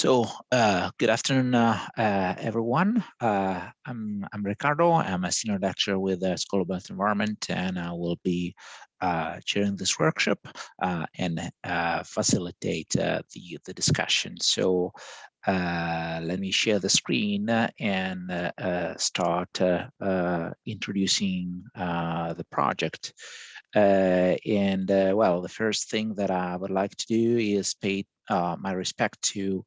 Good afternoon, everyone. I'm Ricardo. I'm a senior lecturer with the School of Built Environment, and I will be chairing this workshop and facilitate the discussion. So let me share the screen and start introducing the project. Well, the first thing that I would like to do is pay my respect to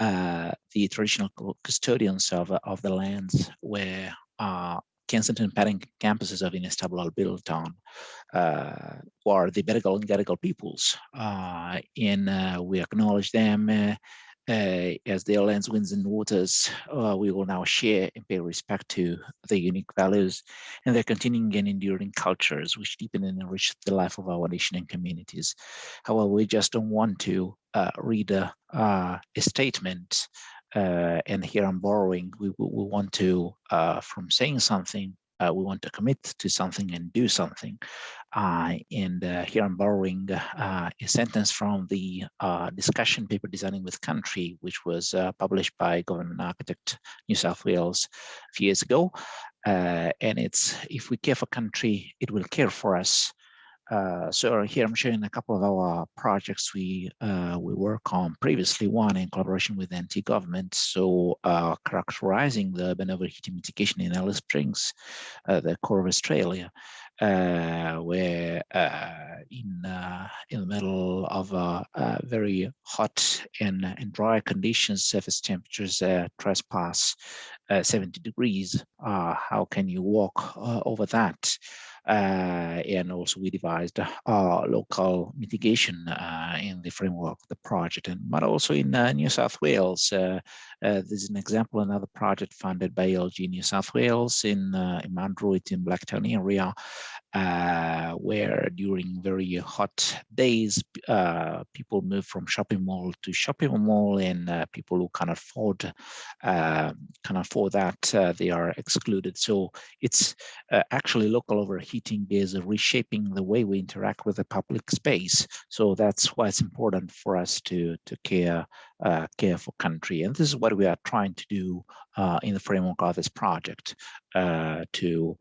the traditional custodians of the lands where Kensington and Paddington campuses of Inestablo are built on, who are the Bedegal and Gadigal peoples. We acknowledge them as their lands, winds, and waters. We will now share and pay respect to their unique values and their continuing and enduring cultures, which deepen and enrich the life of our nation and communities. However, we just don't want to read a statement, and here I'm borrowing. We want to, from saying something, we want to commit to something and do something. Here I'm borrowing a sentence from the discussion paper Designing with Country, which was published by Government Architect New South Wales a few years ago. And it's, if we care for country, it will care for us. So here I'm showing a couple of our projects we work on previously, one in collaboration with NT government, so characterizing the urban overheating mitigation in Alice Springs, the core of Australia, where in the middle of very hot and dry conditions, surface temperatures trespass 70 degrees. How can you walk over that? And also we devised local mitigation in the framework of the project, but also in New South Wales. This is an example, another project funded by LG New South Wales in Mandurah in Blacktown area, where during very hot days, people move from shopping mall to shopping mall, and people who can afford that, they are excluded. So it's actually local overheating is reshaping the way we interact with the public space. So that's why it's important for us to care for country, and this is what we are trying to do in the framework of this project, to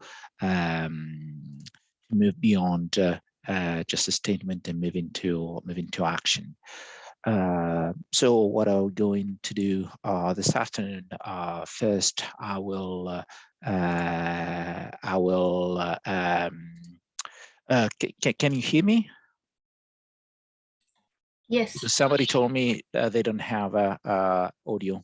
move beyond just a statement and move into action. So what are we going to do this afternoon? First, can you hear me? Yes. Because somebody told me they don't have audio.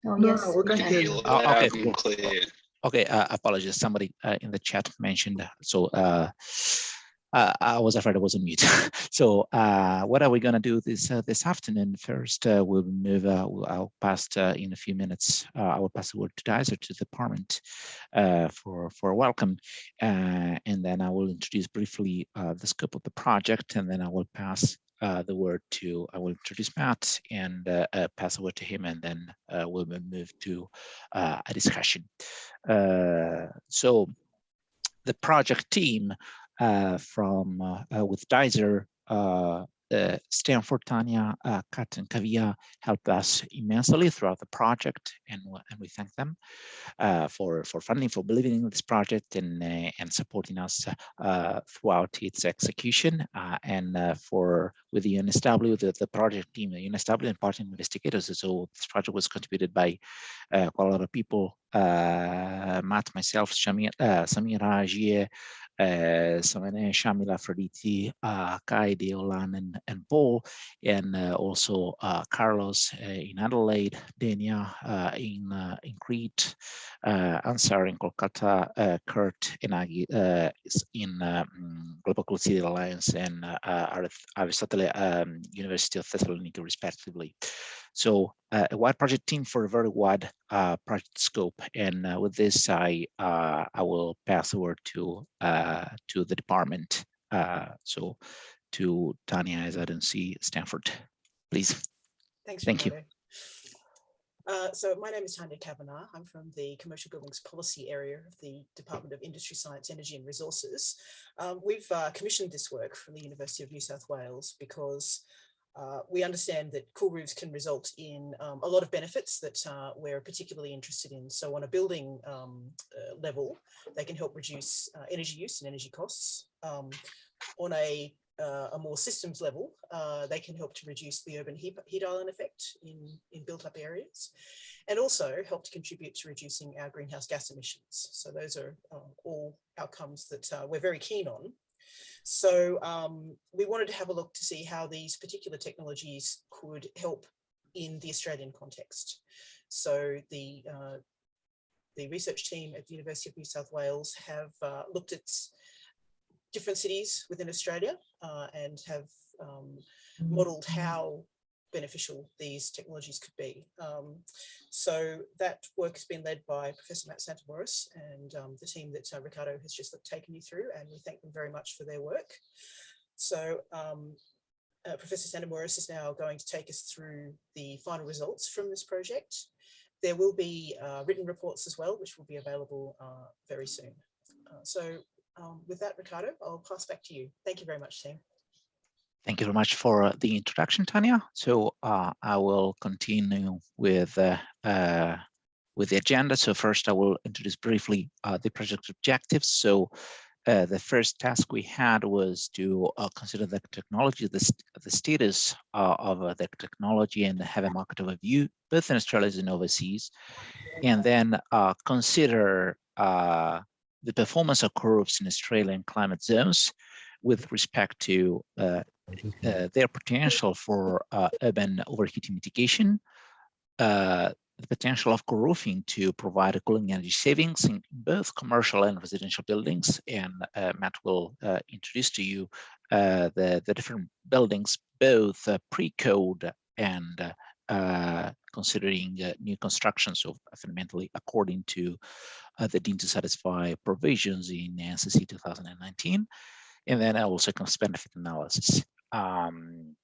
Oh, yes. No, we're going to hear you loud and clear. Okay, apologies. Somebody in the chat mentioned, so I was afraid I was on mute. So what are we going to do this afternoon? First, we'll move. I'll pass in a few minutes. I will pass the word to Dizer, to the department, for a welcome, and then I will introduce briefly the scope of the project, and then I will pass the word to, I will introduce Matt and pass the word to him, and then we'll move to a discussion. So the project team from with Dizer, Stanford, Tanya, Kat, and Kavia helped us immensely throughout the project, and we thank them for funding, for believing in this project, and supporting us throughout its execution, and for with the Unestablo, the project team, the Unestablo and partner investigators. So this project was contributed by quite a lot of people: Matt, myself, Samira, Jie, Samane, Shamila, Frediti, Kai, Deolan, and Paul, and also Carlos in Adelaide, Dania in Crete, Ansar in Kolkata, Kurt in Global City Alliance, and Aristotle University of Thessaloniki, respectively. So a wide project team for a very wide project scope. And with this, I will pass the word to the department. So to Tanya, as I don't see Stanford, please. Thanks, Thank Ricardo. So my name is Tanya Kavanagh. I'm from the Commercial Buildings Policy area of the Department of Industry, Science, Energy and Resources. We've commissioned this work from the University of New South Wales because We understand that cool roofs can result in a lot of benefits that we're particularly interested in. So on a building level, they can help reduce energy use and energy costs. On a more systems level, they can help to reduce the urban heat island effect in built up areas, and also help to contribute to reducing our greenhouse gas emissions. So those are all outcomes that we're very keen on. So we wanted to have a look to see how these particular technologies could help in the Australian context. So the research team at the University of New South Wales have looked at different cities within Australia and have modelled how beneficial these technologies could be. So that work has been led by Professor Matt Santamouris and the team that Ricardo has just taken you through, and we thank them very much for their work. So Professor Santamouris is now going to take us through the final results from this project. There will be written reports as well, which will be available very soon. With that, Ricardo, I'll pass back to you. Thank you very much, team. Thank you very much for the introduction, Tanya. So I will continue with the agenda. So first, I will introduce briefly the project objectives. So the first task we had was to consider the technology, the status of the technology, and have a market overview, both in Australia and overseas, and then consider the performance of curves in Australian climate zones with respect to their potential for urban overheating mitigation, the potential of co-roofing to provide a cooling energy savings in both commercial and residential buildings. And Matt will introduce to you the different buildings, both pre-code and considering new construction, so fundamentally according to the deemed to satisfy provisions in NCC 2019. And then also cost-benefit analysis in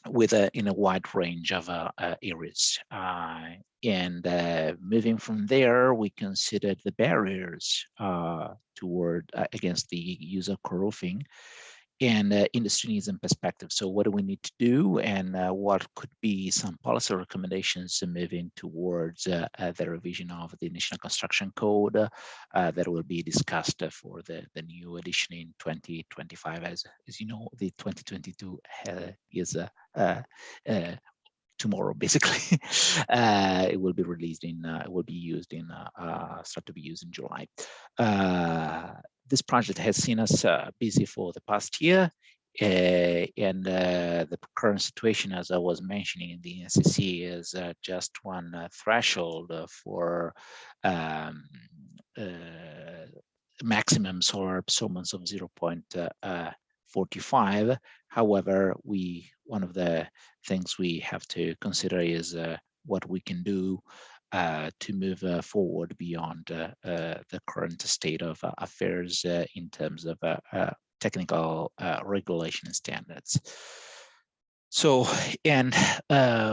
a wide range of areas. Moving from there, we considered the barriers against the use of co-roofing and industry needs and perspective. So what do we need to do, and what could be some policy recommendations moving towards the revision of the National Construction Code that will be discussed for the new edition in 2025. As you know, the 2022 is tomorrow, basically. It will be released it will be used start to be used in July. This project has seen us busy for the past year, and the current situation, as I was mentioning in the NCC, is just one threshold for maximum solar absorbance of 0.45. However, one of the things we have to consider is what we can do to move forward beyond the current state of affairs in terms of technical regulation and standards. So, and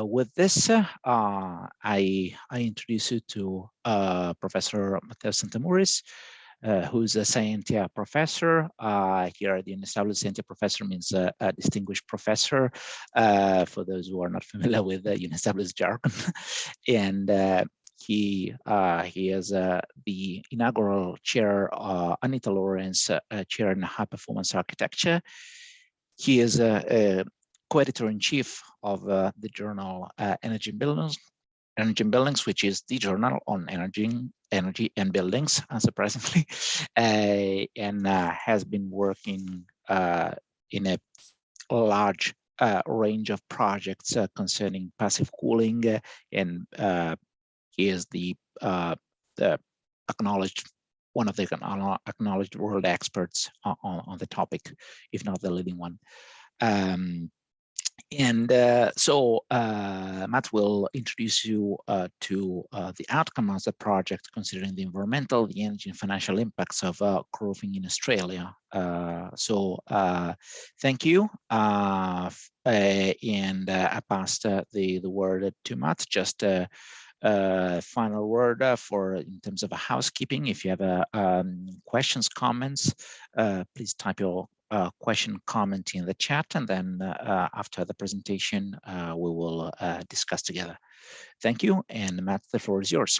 with this, I introduce you to Professor Mattheos Santamouris, who's a Scientia Professor. Here at the established Scientia Professor means a distinguished professor, for those who are not familiar with the established jargon. And he is the inaugural chair, Anita Lawrence Chair in High Performance Architecture. He is a co-editor-in-chief of the journal Energy and Buildings, which is the journal on energy and buildings, unsurprisingly, and has been working in a large range of projects concerning passive cooling, and he is one of the acknowledged world experts on the topic, if not the leading one. So Matt will introduce you to the outcome of the project, considering the environmental, the energy, and financial impacts of co-roofing in Australia. Thank you. And I passed the word to Matt just final word for in terms of housekeeping. If you have questions, comments, please type your question, comment in the chat, and then after the presentation, we will discuss together. Thank you, and Matt, the floor is yours.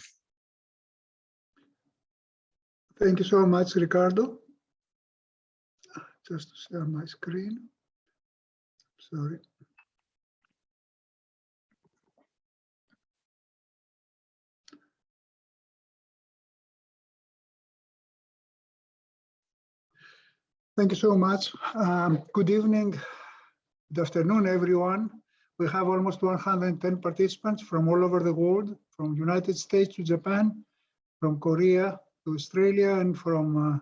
Thank you so much, Ricardo. Just to share my screen. Sorry. Thank you so much. Good evening, good afternoon, everyone. We have almost 110 participants from all over the world, from United States to Japan, from Korea to Australia, and from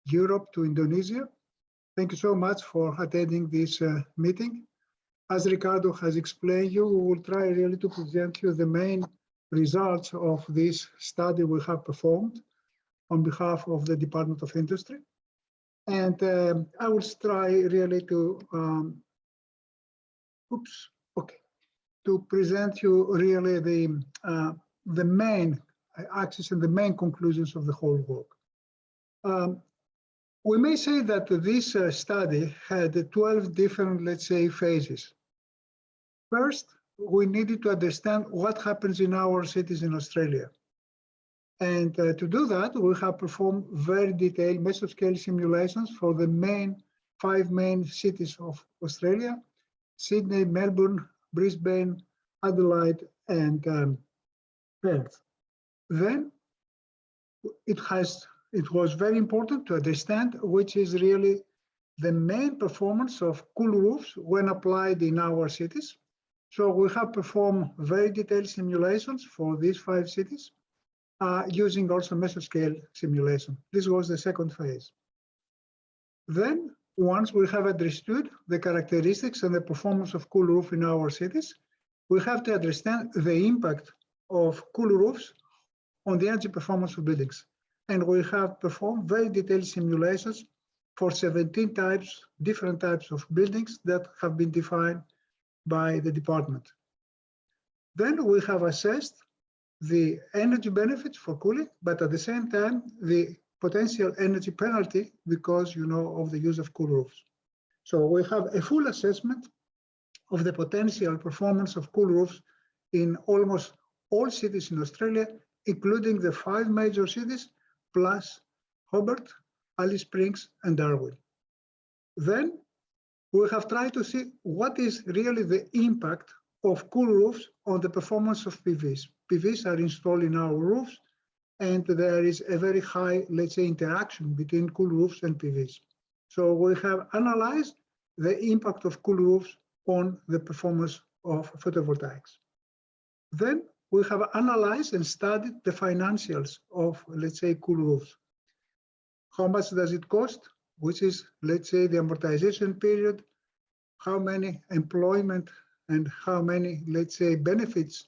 Europe to Indonesia. Thank you so much for attending this meeting. As Ricardo has explained you, we will try really to present you the main results of this study we have performed on behalf of the Department of Industry. And I will try really to, to present you really the main axis and the main conclusions of the whole work. We may say that this study had 12 different, let's say, phases. First, we needed to understand what happens in our cities in Australia. And to do that, we have performed very detailed mesoscale simulations for the 5 main cities of Australia: Sydney, Melbourne, Brisbane, Adelaide, and Perth. Then it was very important to understand which is really the main performance of cool roofs when applied in our cities. So we have performed very detailed simulations for these 5 cities. Using also mesoscale simulation. This was the second phase. Then, once we have understood the characteristics and the performance of cool roof in our cities, we have to understand the impact of cool roofs on the energy performance of buildings. And we have performed very detailed simulations for 17 different types of buildings that have been defined by the department. Then we have assessed the energy benefits for cooling, but at the same time, the potential energy penalty because, of the use of cool roofs. So we have a full assessment of the potential performance of cool roofs in almost all cities in Australia, including the 5 major cities, plus Hobart, Alice Springs, and Darwin. Then we have tried to see what is really the impact of cool roofs on the performance of PVs. PVs are installed in our roofs, and there is a very high, let's say, interaction between cool roofs and PVs. So we have analyzed the impact of cool roofs on the performance of photovoltaics. Then we have analyzed and studied the financials of, let's say, cool roofs. How much does it cost? Which is, let's say, the amortization period, how many employment and how many, let's say, benefits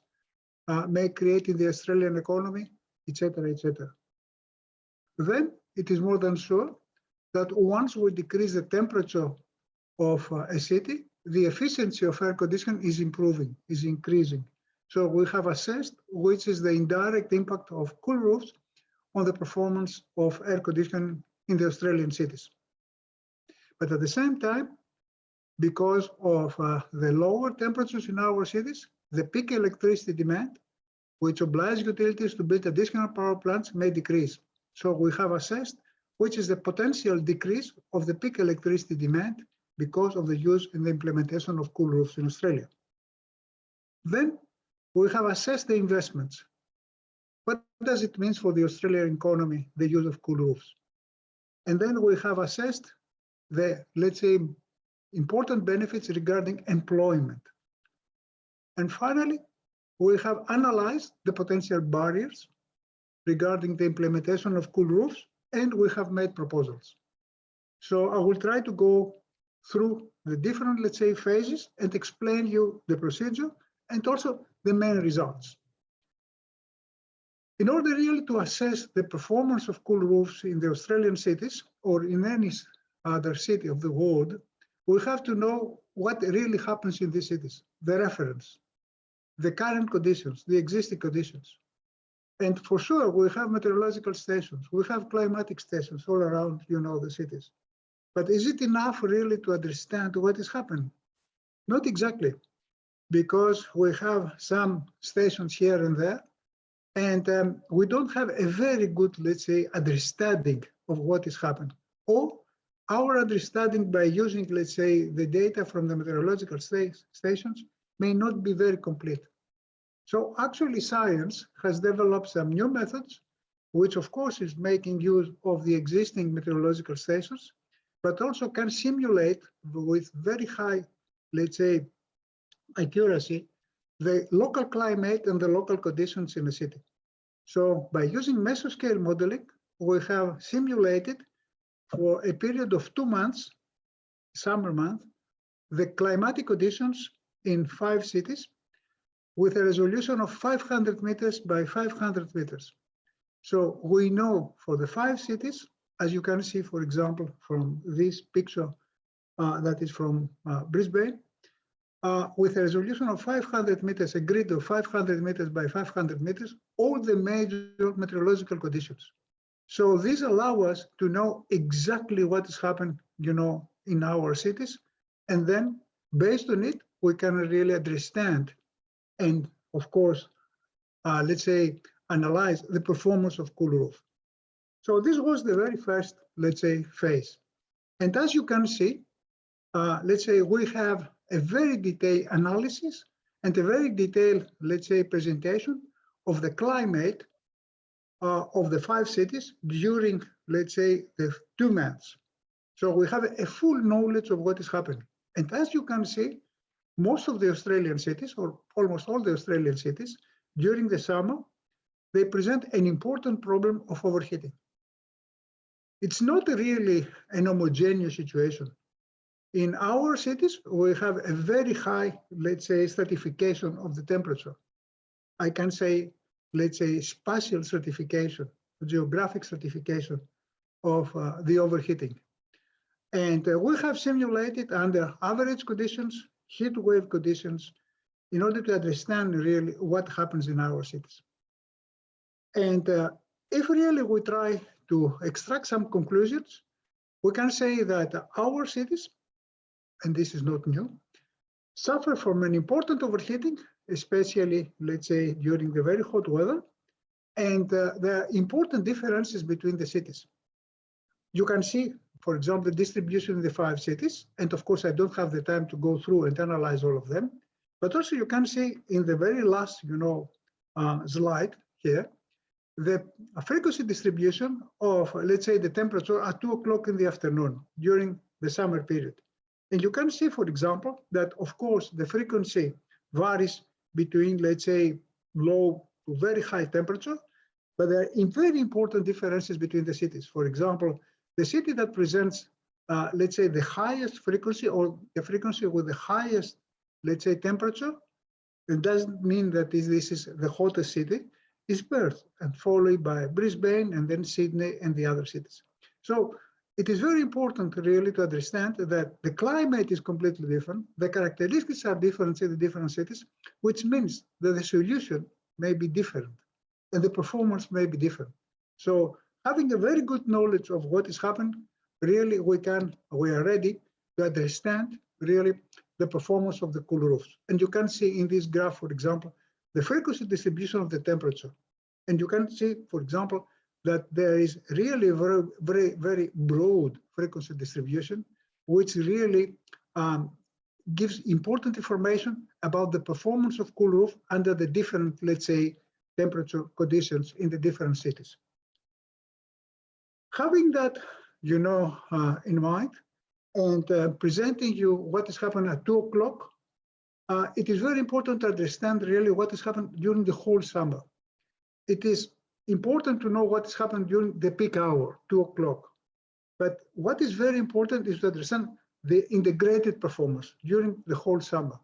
may create in the Australian economy, etc., etc. Then it is more than sure that once we decrease the temperature of a city, the efficiency of air conditioning is improving, is increasing. So we have assessed which is the indirect impact of cool roofs on the performance of air conditioning in the Australian cities. But at the same time, because of the lower temperatures in our cities, the peak electricity demand, which obliges utilities to build additional power plants, may decrease. So we have assessed which is the potential decrease of the peak electricity demand because of the use and the implementation of cool roofs in Australia. Then we have assessed the investments. What does it mean for the Australian economy, the use of cool roofs? And then we have assessed the, let's say, important benefits regarding employment. And finally, we have analyzed the potential barriers regarding the implementation of cool roofs, and we have made proposals. So I will try to go through the different, let's say, phases and explain you the procedure and also the main results. In order really to assess the performance of cool roofs in the Australian cities or in any other city of the world, we have to know what really happens in these cities, the reference. the current conditions, the existing conditions. And for sure, we have meteorological stations, we have climatic stations all around, the cities. But is it enough really to understand what is happening? Not exactly, because we have some stations here and there, and we don't have a very good, let's say, understanding of what is happening. Or our understanding by using, let's say, the data from the meteorological stations may not be very complete. So actually science has developed some new methods, which of course is making use of the existing meteorological stations, but also can simulate with very high, let's say, accuracy, the local climate and the local conditions in a city. So by using mesoscale modeling, we have simulated for a period of 2 months, summer month, the climatic conditions in 5 cities with a resolution of 500 meters by 500 meters. So we know for the 5 cities, as you can see, for example, from this picture that is from Brisbane, with a resolution of 500 meters, a grid of 500 meters by 500 meters, all the major meteorological conditions. So these allow us to know exactly what is happening, in our cities. And then based on it, we can really understand and of course, let's say, analyze the performance of cool roof. So this was the very first, let's say, phase. And as you can see, let's say we have a very detailed analysis and a very detailed, let's say, presentation of the climate of the 5 cities during, let's say, the 2 months. So we have a full knowledge of what is happening. And as you can see, most of the Australian cities, or almost all the Australian cities, during the summer, they present an important problem of overheating. It's not really an homogeneous situation. In our cities, we have a very high, let's say, stratification of the temperature. I can say, let's say, spatial stratification, geographic stratification of the overheating. And we have simulated under average conditions, heat wave conditions, in order to understand really what happens in our cities. And if really we try to extract some conclusions, we can say that our cities, and this is not new, suffer from an important overheating, especially, let's say, during the very hot weather, and there are important differences between the cities. You can see, for example, the distribution in the 5 cities, and of course, I don't have the time to go through and analyze all of them, but also you can see in the very last, slide here, the frequency distribution of, let's say, the temperature at 2 o'clock in the afternoon during the summer period. And you can see, for example, that of course the frequency varies between, let's say, low to very high temperature, but there are very important differences between the cities. For example, the city that presents, let's say, the highest frequency or the frequency with the highest, let's say, temperature, it doesn't mean that this is the hottest city, is Perth, and followed by Brisbane and then Sydney and the other cities. So it is very important really to understand that the climate is completely different, the characteristics are different in the different cities, which means that the solution may be different and the performance may be different. So having a very good knowledge of what is happening, really we are ready to understand really the performance of the cool roofs. And you can see in this graph, for example, the frequency distribution of the temperature. And you can see, for example, that there is really very, very, very broad frequency distribution, which really gives important information about the performance of cool roof under the different, let's say, temperature conditions in the different cities. Having that, in mind, and presenting you what is happening at 2 o'clock, it is very important to understand really what is happening during the whole summer. It is important to know what is happening during the peak hour, 2 o'clock. But what is very important is to understand the integrated performance during the whole summer.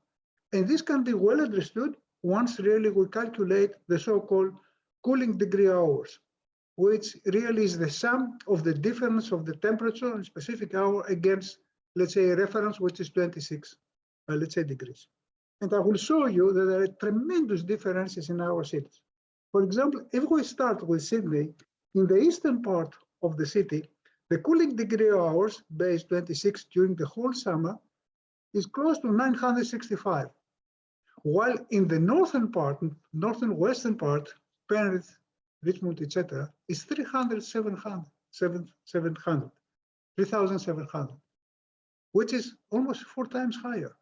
And this can be well understood once really we calculate the so-called cooling degree hours, which really is the sum of the difference of the temperature in a specific hour against, let's say, a reference, which is 26, let's say, degrees. And I will show you that there are tremendous differences in our cities. For example, if we start with Sydney, in the eastern part of the city, the cooling degree hours, base 26 during the whole summer, is close to 965. While in the northern part, northern western part, Penrith, Richmond, etc., is 3,700, which is almost 4 times higher,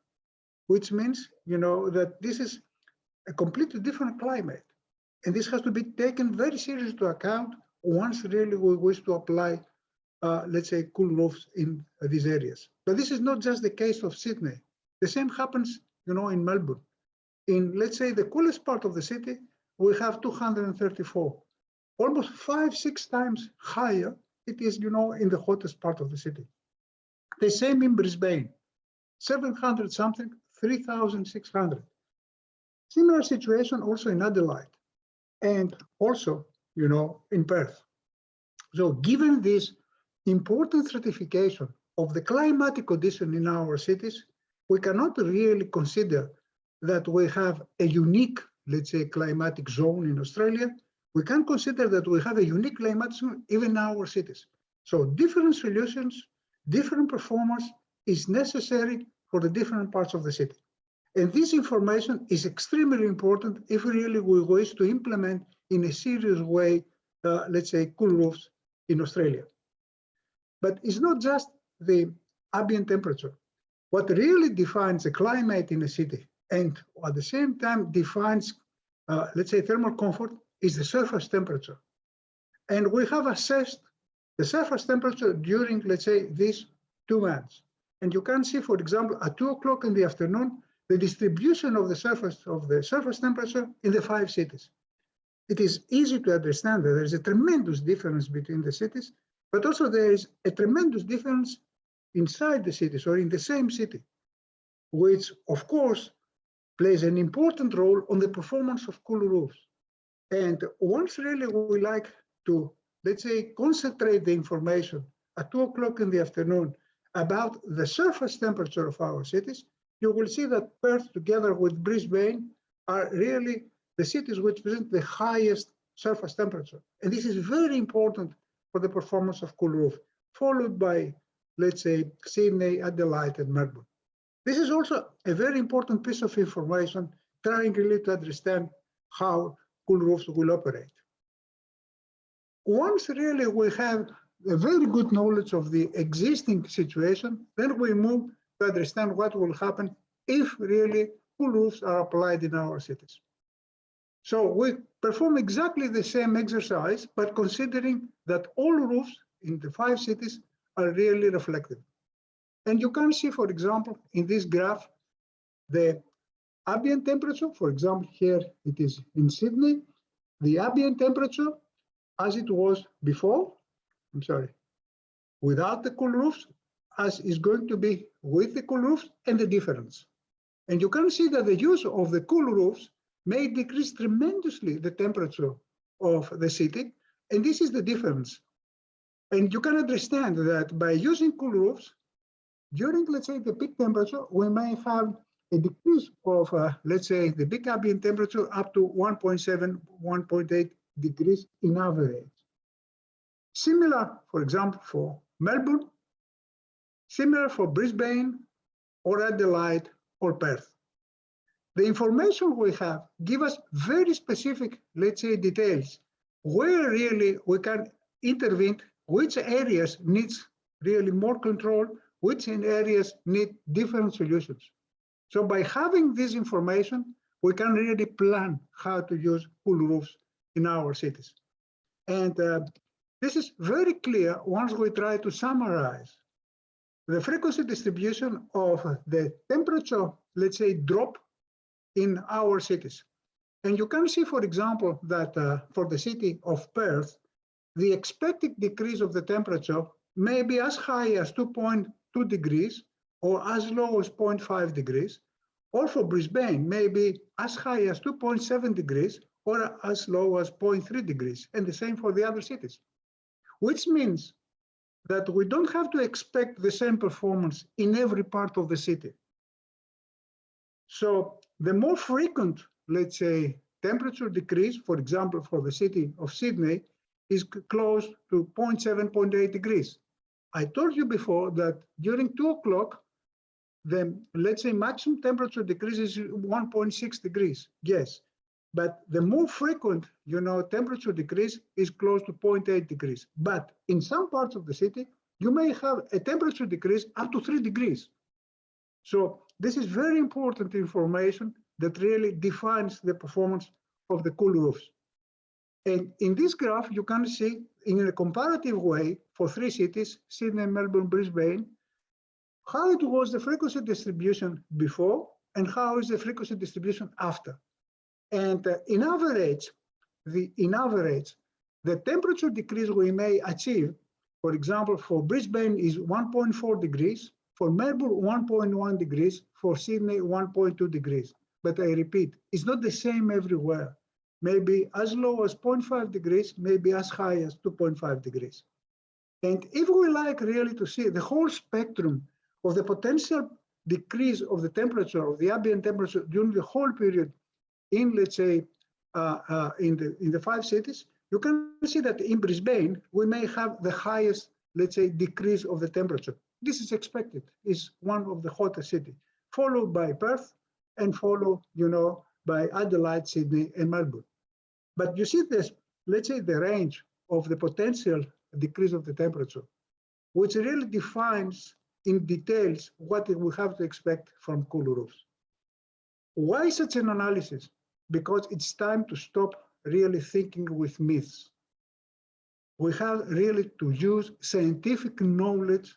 which means, that this is a completely different climate. And this has to be taken very seriously into account once really we wish to apply, let's say, cool roofs in these areas. But this is not just the case of Sydney. The same happens, in Melbourne. In, let's say, the coolest part of the city, we have 234. Almost 5-6 times higher it is, in the hottest part of the city. The same in Brisbane, 700 something, 3,600. Similar situation also in Adelaide and also, in Perth. So given this important stratification of the climatic condition in our cities, we cannot really consider that we have a unique, let's say, climatic zone in Australia. We can consider that we have a unique climatic zone even in our cities. So different solutions, different performance is necessary for the different parts of the city. And this information is extremely important if really we wish to implement in a serious way, let's say, cool roofs in Australia. But it's not just the ambient temperature. What really defines the climate in a city and at the same time defines, let's say, thermal comfort is the surface temperature. And we have assessed the surface temperature during, let's say, these 2 months. And you can see, for example, at 2 o'clock in the afternoon, the distribution of the surface temperature in the 5 cities. It is easy to understand that there is a tremendous difference between the cities, but also there is a tremendous difference inside the cities or in the same city, which of course plays an important role on the performance of cool roofs. And once really we like to, let's say, concentrate the information at 2 o'clock in the afternoon about the surface temperature of our cities, you will see that Perth together with Brisbane are really the cities which present the highest surface temperature. And this is very important for the performance of cool roof, followed by, let's say, Sydney, Adelaide, and Melbourne. This is also a very important piece of information trying really to understand how cool roofs will operate. Once really we have a very good knowledge of the existing situation, then we move to understand what will happen if really cool roofs are applied in our cities. So we perform exactly the same exercise, but considering that all roofs in the 5 cities are really reflective. And you can see, for example, in this graph, the ambient temperature. For example, here it is in Sydney, the ambient temperature as it was before, without the cool roofs, as is going to be with the cool roofs, and the difference. And you can see that the use of the cool roofs may decrease tremendously the temperature of the city, and this is the difference. And you can understand that by using cool roofs, during, let's say, the peak temperature, we may have a decrease of, let's say, the peak ambient temperature up to 1.7, 1.8 degrees in average. Similar, for example, for Melbourne, similar for Brisbane, or Adelaide, or Perth. The information we have give us very specific, let's say, details, where really we can intervene, which areas needs really more control, which areas need different solutions. So by having this information, we can really plan how to use cool roofs in our cities. And this is very clear once we try to summarize the frequency distribution of the temperature, let's say, drop in our cities. And you can see, for example, that for the city of Perth, the expected decrease of the temperature may be as high as 2.2 degrees or as low as 0.5 degrees, or for Brisbane may be as high as 2.7 degrees or as low as 0.3 degrees, and the same for the other cities, which means that we don't have to expect the same performance in every part of the city. So the more frequent, let's say, temperature decrease, for example, for the city of Sydney, is close to 0.7, 0.8 degrees. I told you before that during 2 o'clock, the, let's say, maximum temperature decrease is 1.6 degrees, yes. But the more frequent, temperature decrease is close to 0.8 degrees. But in some parts of the city, you may have a temperature decrease up to 3 degrees. So this is very important information that really defines the performance of the cool roofs. And in this graph, you can see in a comparative way for 3 cities, Sydney, Melbourne, Brisbane, how it was the frequency distribution before and how is the frequency distribution after. And in average, the temperature decrease we may achieve, for example, for Brisbane is 1.4 degrees, for Melbourne 1.1 degrees, for Sydney 1.2 degrees. But I repeat, it's not the same everywhere. Maybe as low as 0.5 degrees, maybe as high as 2.5 degrees. And if we like really to see the whole spectrum of the potential decrease of the temperature, of the ambient temperature during the whole period in, let's say, in the 5 cities, you can see that in Brisbane, we may have the highest, let's say, decrease of the temperature. This is expected, it's one of the hottest cities, followed by Perth and followed, by Adelaide, Sydney, and Melbourne. But you see this, let's say, the range of the potential decrease of the temperature, which really defines in details what we have to expect from cool roofs. Why such an analysis? Because it's time to stop really thinking with myths. We have really to use scientific knowledge,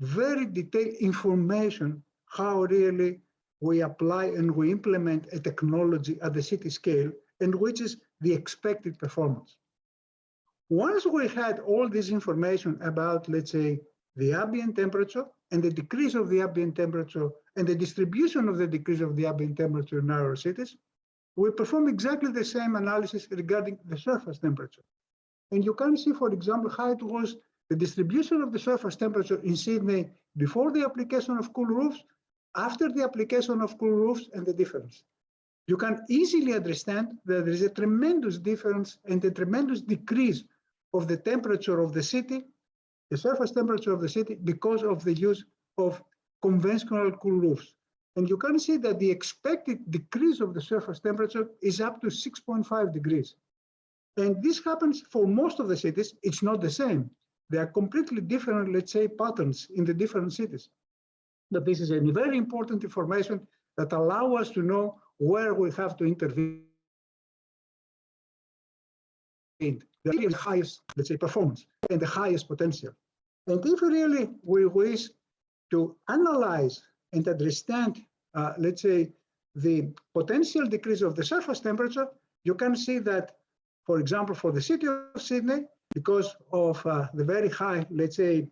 very detailed information, how really we apply and we implement a technology at the city scale, and which is the expected performance. Once we had all this information about, let's say, the ambient temperature and the decrease of the ambient temperature and the distribution of the decrease of the ambient temperature in our cities, we perform exactly the same analysis regarding the surface temperature. And you can see, for example, how it was the distribution of the surface temperature in Sydney before the application of cool roofs, after the application of cool roofs, and the difference. You can easily understand that there is a tremendous difference and a tremendous decrease of the temperature of the city, the surface temperature of the city, because of the use of conventional cool roofs. And you can see that the expected decrease of the surface temperature is up to 6.5 degrees. And this happens for most of the cities. It's not the same. There are completely different, let's say, patterns in the different cities. But this is a very important information that allows us to know where we have to intervene. The highest, let's say, performance and the highest potential. And if really we wish to analyze and understand, let's say, the potential decrease of the surface temperature, you can see that, for example, for the city of Sydney, because of the very high, let's say,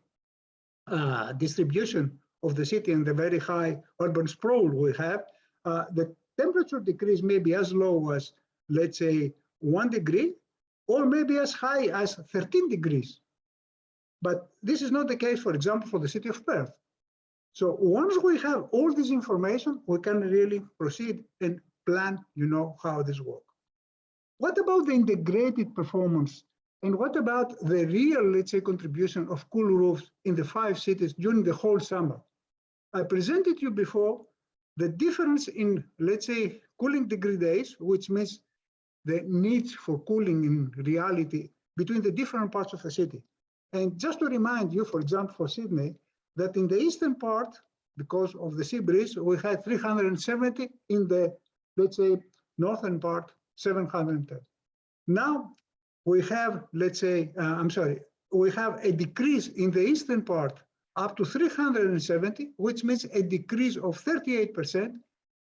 distribution of the city and the very high urban sprawl we have, the temperature decrease may be as low as, let's say, 1 degree, or maybe as high as 13 degrees. But this is not the case, for example, for the city of Perth. So once we have all this information, we can really proceed and plan, how this works. What about the integrated performance? And what about the real, let's say, contribution of cool roofs in the 5 cities during the whole summer? I presented you before the difference in, let's say, cooling degree days, which means the needs for cooling in reality between the different parts of the city. And just to remind you, for example, for Sydney, that in the eastern part, because of the sea breeze, we had 370, in the, let's say, northern part, 710. Now we have, let's say, we have a decrease in the eastern part up to 370, which means a decrease of 38%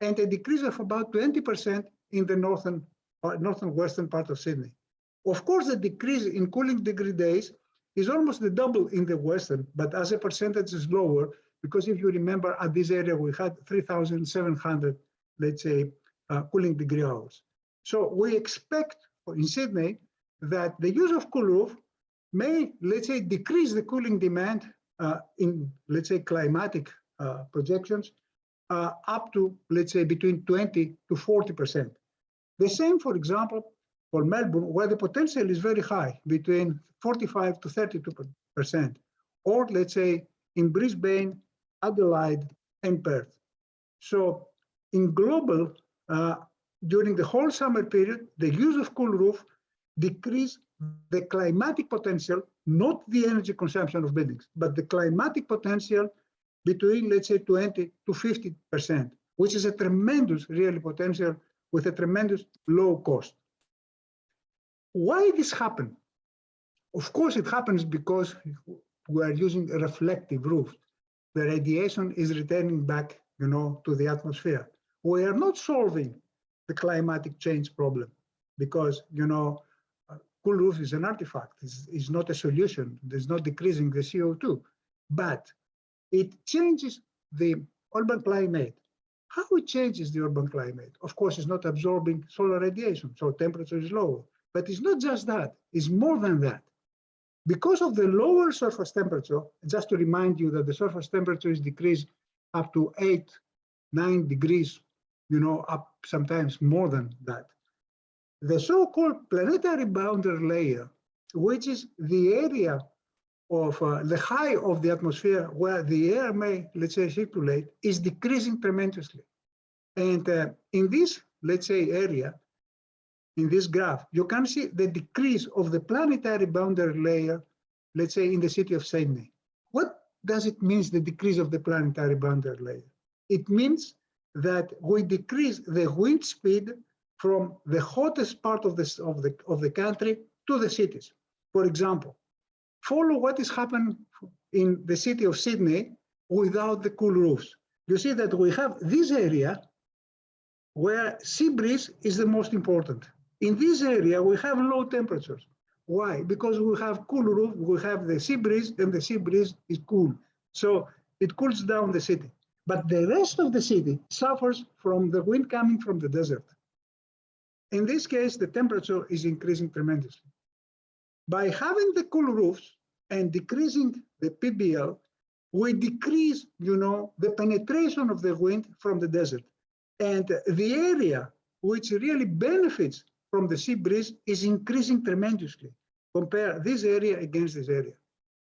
and a decrease of about 20% in the northern part of Sydney. Of course, the decrease in cooling degree days is almost the double in the western, but as a percentage is lower, because if you remember, at this area, we had 3,700, let's say, cooling degree hours. So we expect in Sydney that the use of cool roof may, let's say, decrease the cooling demand in, let's say, climatic projections up to, let's say, between 20 to 40%. The same, for example, for Melbourne, where the potential is very high, between 45 to 32%, or let's say in Brisbane, Adelaide, and Perth. So in global, during the whole summer period, the use of cool roof decrease the climatic potential, not the energy consumption of buildings, but the climatic potential between, let's say, 20 to 50%, which is a tremendous, really potential with a tremendous low cost. Why this happen? Of course, it happens because we are using a reflective roof. The radiation is returning back, to the atmosphere. We are not solving the climatic change problem because, cool roof is an artifact. It's not a solution. There's not decreasing the CO2, but it changes the urban climate. How it changes the urban climate? Of course, it's not absorbing solar radiation, so temperature is lower. But it's not just that, it's more than that. Because of the lower surface temperature, just to remind you that the surface temperature is decreased up to 8, 9 degrees, up sometimes more than that. The so-called planetary boundary layer, which is the area of the high of the atmosphere where the air may, let's say, circulate, is decreasing tremendously. And in this, let's say, area, in this graph, you can see the decrease of the planetary boundary layer, let's say, in the city of Sydney. What does it mean, the decrease of the planetary boundary layer? It means that we decrease the wind speed from the hottest part of the country to the cities. For example, follow what is happening in the city of Sydney without the cool roofs. You see that we have this area where sea breeze is the most important. In this area, we have low temperatures. Why? Because we have cool roof, we have the sea breeze, and the sea breeze is cool. So it cools down the city. But the rest of the city suffers from the wind coming from the desert. In this case, the temperature is increasing tremendously. By having the cool roofs and decreasing the PBL, we decrease, the penetration of the wind from the desert. And the area which really benefits from the sea breeze is increasing tremendously. Compare this area against this area.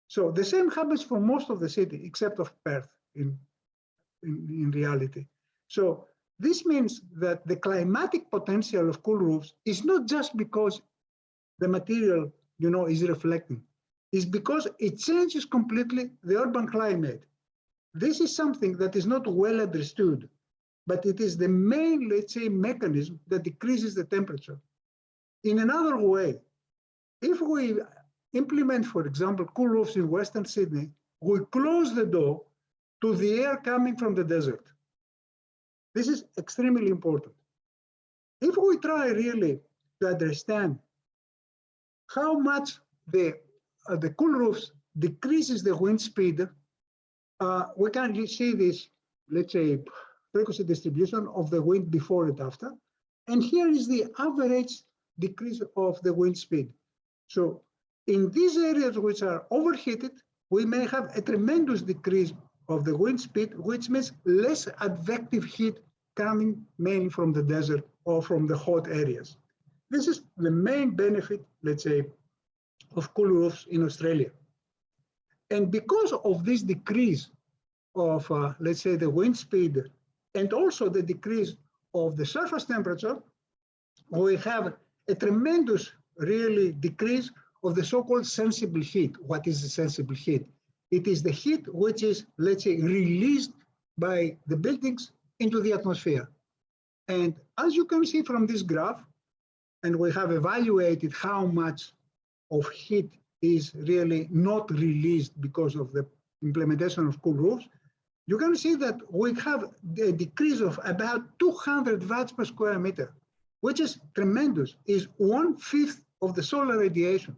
So the same happens for most of the city, except of Perth in reality. So this means that the climatic potential of cool roofs is not just because the material, is reflecting. It's because it changes completely the urban climate. This is something that is not well understood, but it is the main, let's say, mechanism that decreases the temperature. In another way, if we implement, for example, cool roofs in Western Sydney, we close the door to the air coming from the desert. This is extremely important. If we try really to understand how much the cool roofs decreases the wind speed, we can see this, let's say, frequency distribution of the wind before and after. And here is the average decrease of the wind speed. So in these areas which are overheated, we may have a tremendous decrease of the wind speed, which means less advective heat coming mainly from the desert or from the hot areas. This is the main benefit, let's say, of cool roofs in Australia. And because of this decrease of, let's say, the wind speed, and also the decrease of the surface temperature, we have a tremendous, really, decrease of the so-called sensible heat. What is the sensible heat? It is the heat which is, let's say, released by the buildings into the atmosphere. And as you can see from this graph, and we have evaluated how much of heat is really not released because of the implementation of cool roofs, you can see that we have a decrease of about 200 watts per square meter, which is tremendous, is 1/5 of the solar radiation.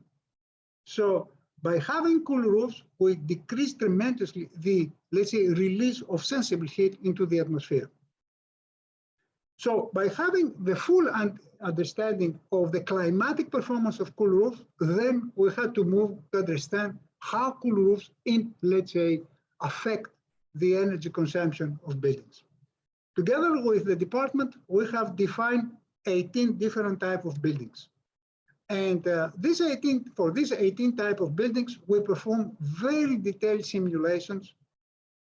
So by having cool roofs, we decrease tremendously the, let's say, release of sensible heat into the atmosphere. So by having the full understanding of the climatic performance of cool roofs, then we had to move to understand how cool roofs, let's say, affect the energy consumption of buildings. Together with the department, we have defined 18 different types of buildings. And for these 18 types of buildings, we perform very detailed simulations,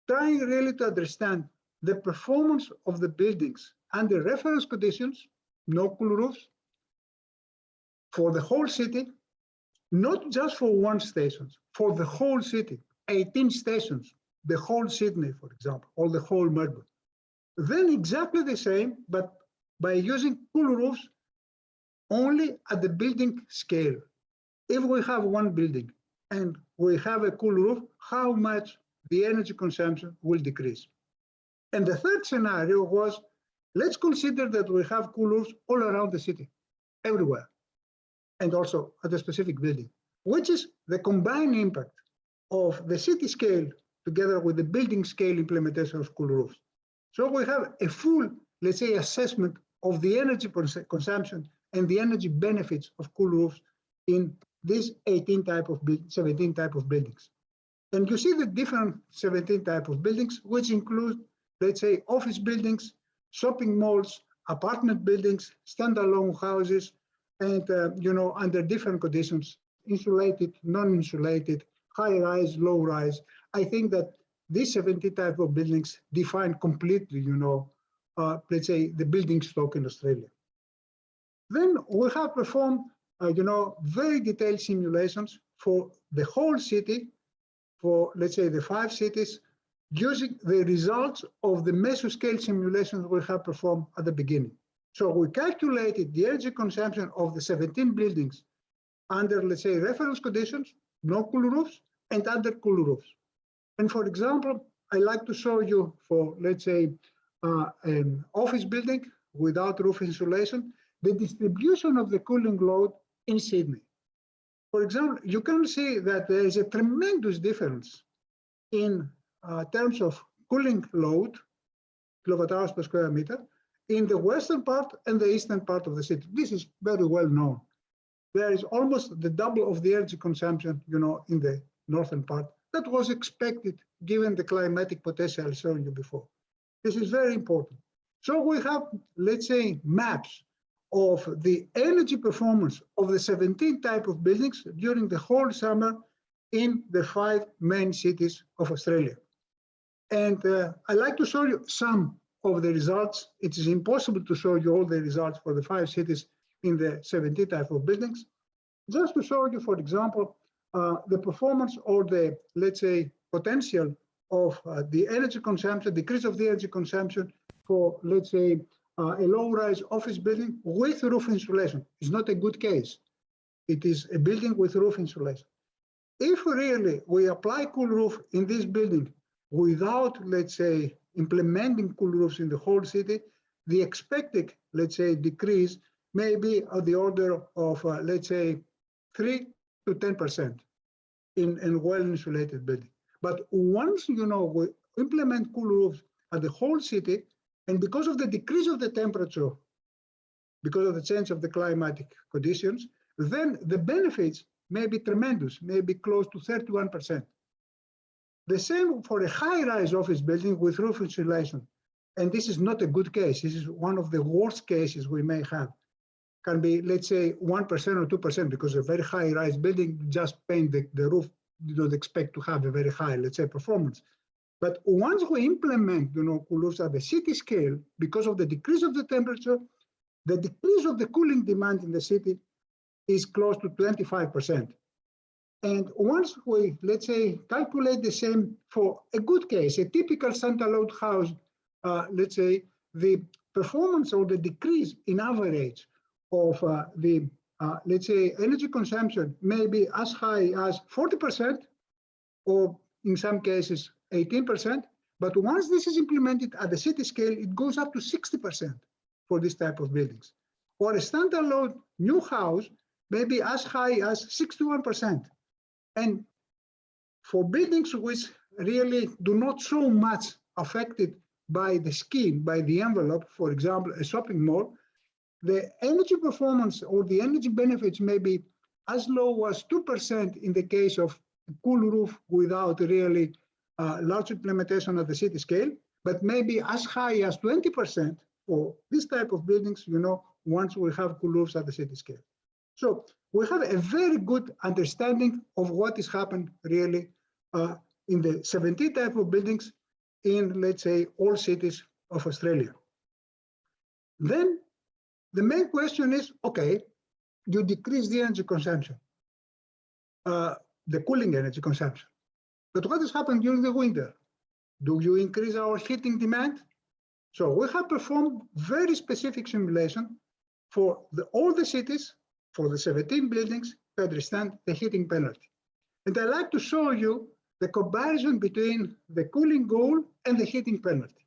trying really to understand the performance of the buildings under reference conditions, no cool roofs, for the whole city, not just for one station, for the whole city, 18 stations, the whole Sydney, for example, or the whole Melbourne. Then exactly the same, but by using cool roofs only at the building scale. If we have one building and we have a cool roof, how much the energy consumption will decrease. And the third scenario was, let's consider that we have cool roofs all around the city, everywhere, and also at a specific building, which is the combined impact of the city scale together with the building scale implementation of cool roofs. So we have a full, let's say, assessment of the energy consumption and the energy benefits of cool roofs in these 17 type of buildings. And you see the different 17 type of buildings, which include, let's say, office buildings, shopping malls, apartment buildings, standalone houses, and under different conditions, insulated, non-insulated, high-rise, low-rise. I think that these 17 type of buildings define completely, let's say, the building stock in Australia. Then we have performed, very detailed simulations for the whole city, for, let's say, the 5 cities, using the results of the mesoscale simulations we have performed at the beginning. So we calculated the energy consumption of the 17 buildings under, let's say, reference conditions, no cool roofs, and under cool roofs. And for example, I like to show you for, let's say, an office building without roof insulation, the distribution of the cooling load in Sydney. For example, you can see that there is a tremendous difference in terms of cooling load, kilowatt hours per square meter, in the western part and the eastern part of the city. This is very well known. There is almost the double of the energy consumption, in the northern part. That was expected given the climatic potential I showed you before. This is very important. So we have, let's say, maps of the energy performance of the 17 type of buildings during the whole summer in the 5 main cities of Australia. And I like to show you some of the results. It is impossible to show you all the results for the 5 cities in the 17 type of buildings. Just to show you, for example, the performance or the, let's say, potential of the energy consumption, decrease of the energy consumption for, let's say, a low-rise office building with roof insulation. It's not a good case. It is a building with roof insulation. If really we apply cool roof in this building without, let's say, implementing cool roofs in the whole city, the expected, let's say, decrease may be of the order of, let's say, 3 to 10% in a well-insulated building. But once, we implement cool roofs at the whole city, and because of the decrease of the temperature, because of the change of the climatic conditions, then the benefits may be tremendous, may be close to 31%. The same for a high-rise office building with roof insulation. And this is not a good case. This is one of the worst cases we may have. Can be, let's say, 1% or 2%, because a very high-rise building, just paint the roof, you don't expect to have a very high, let's say, performance. But once we implement, cool roofs at the city scale, because of the decrease of the temperature, the decrease of the cooling demand in the city is close to 25%. And once we, let's say, calculate the same for a good case, a typical standalone house, let's say, the performance or the decrease in average of let's say, energy consumption may be as high as 40%, or in some cases, 18%. But once this is implemented at the city scale, it goes up to 60% for this type of buildings. Or a standalone new house may be as high as 61%. And for buildings which really do not so much affected by the scheme, by the envelope, for example, a shopping mall, the energy performance or the energy benefits may be as low as 2% in the case of a cool roof without really large implementation at the city scale, but maybe as high as 20% for this type of buildings, once we have cool roofs at the city scale. So we have a very good understanding of what is happening really in the 17 type of buildings in, let's say, all cities of Australia. Then the main question is, okay, you decrease the energy consumption, the cooling energy consumption. But what has happened during the winter? Do you increase our heating demand? So we have performed very specific simulation for all the cities, for the 17 buildings, to understand the heating penalty. And I'd like to show you the comparison between the cooling goal and the heating penalty.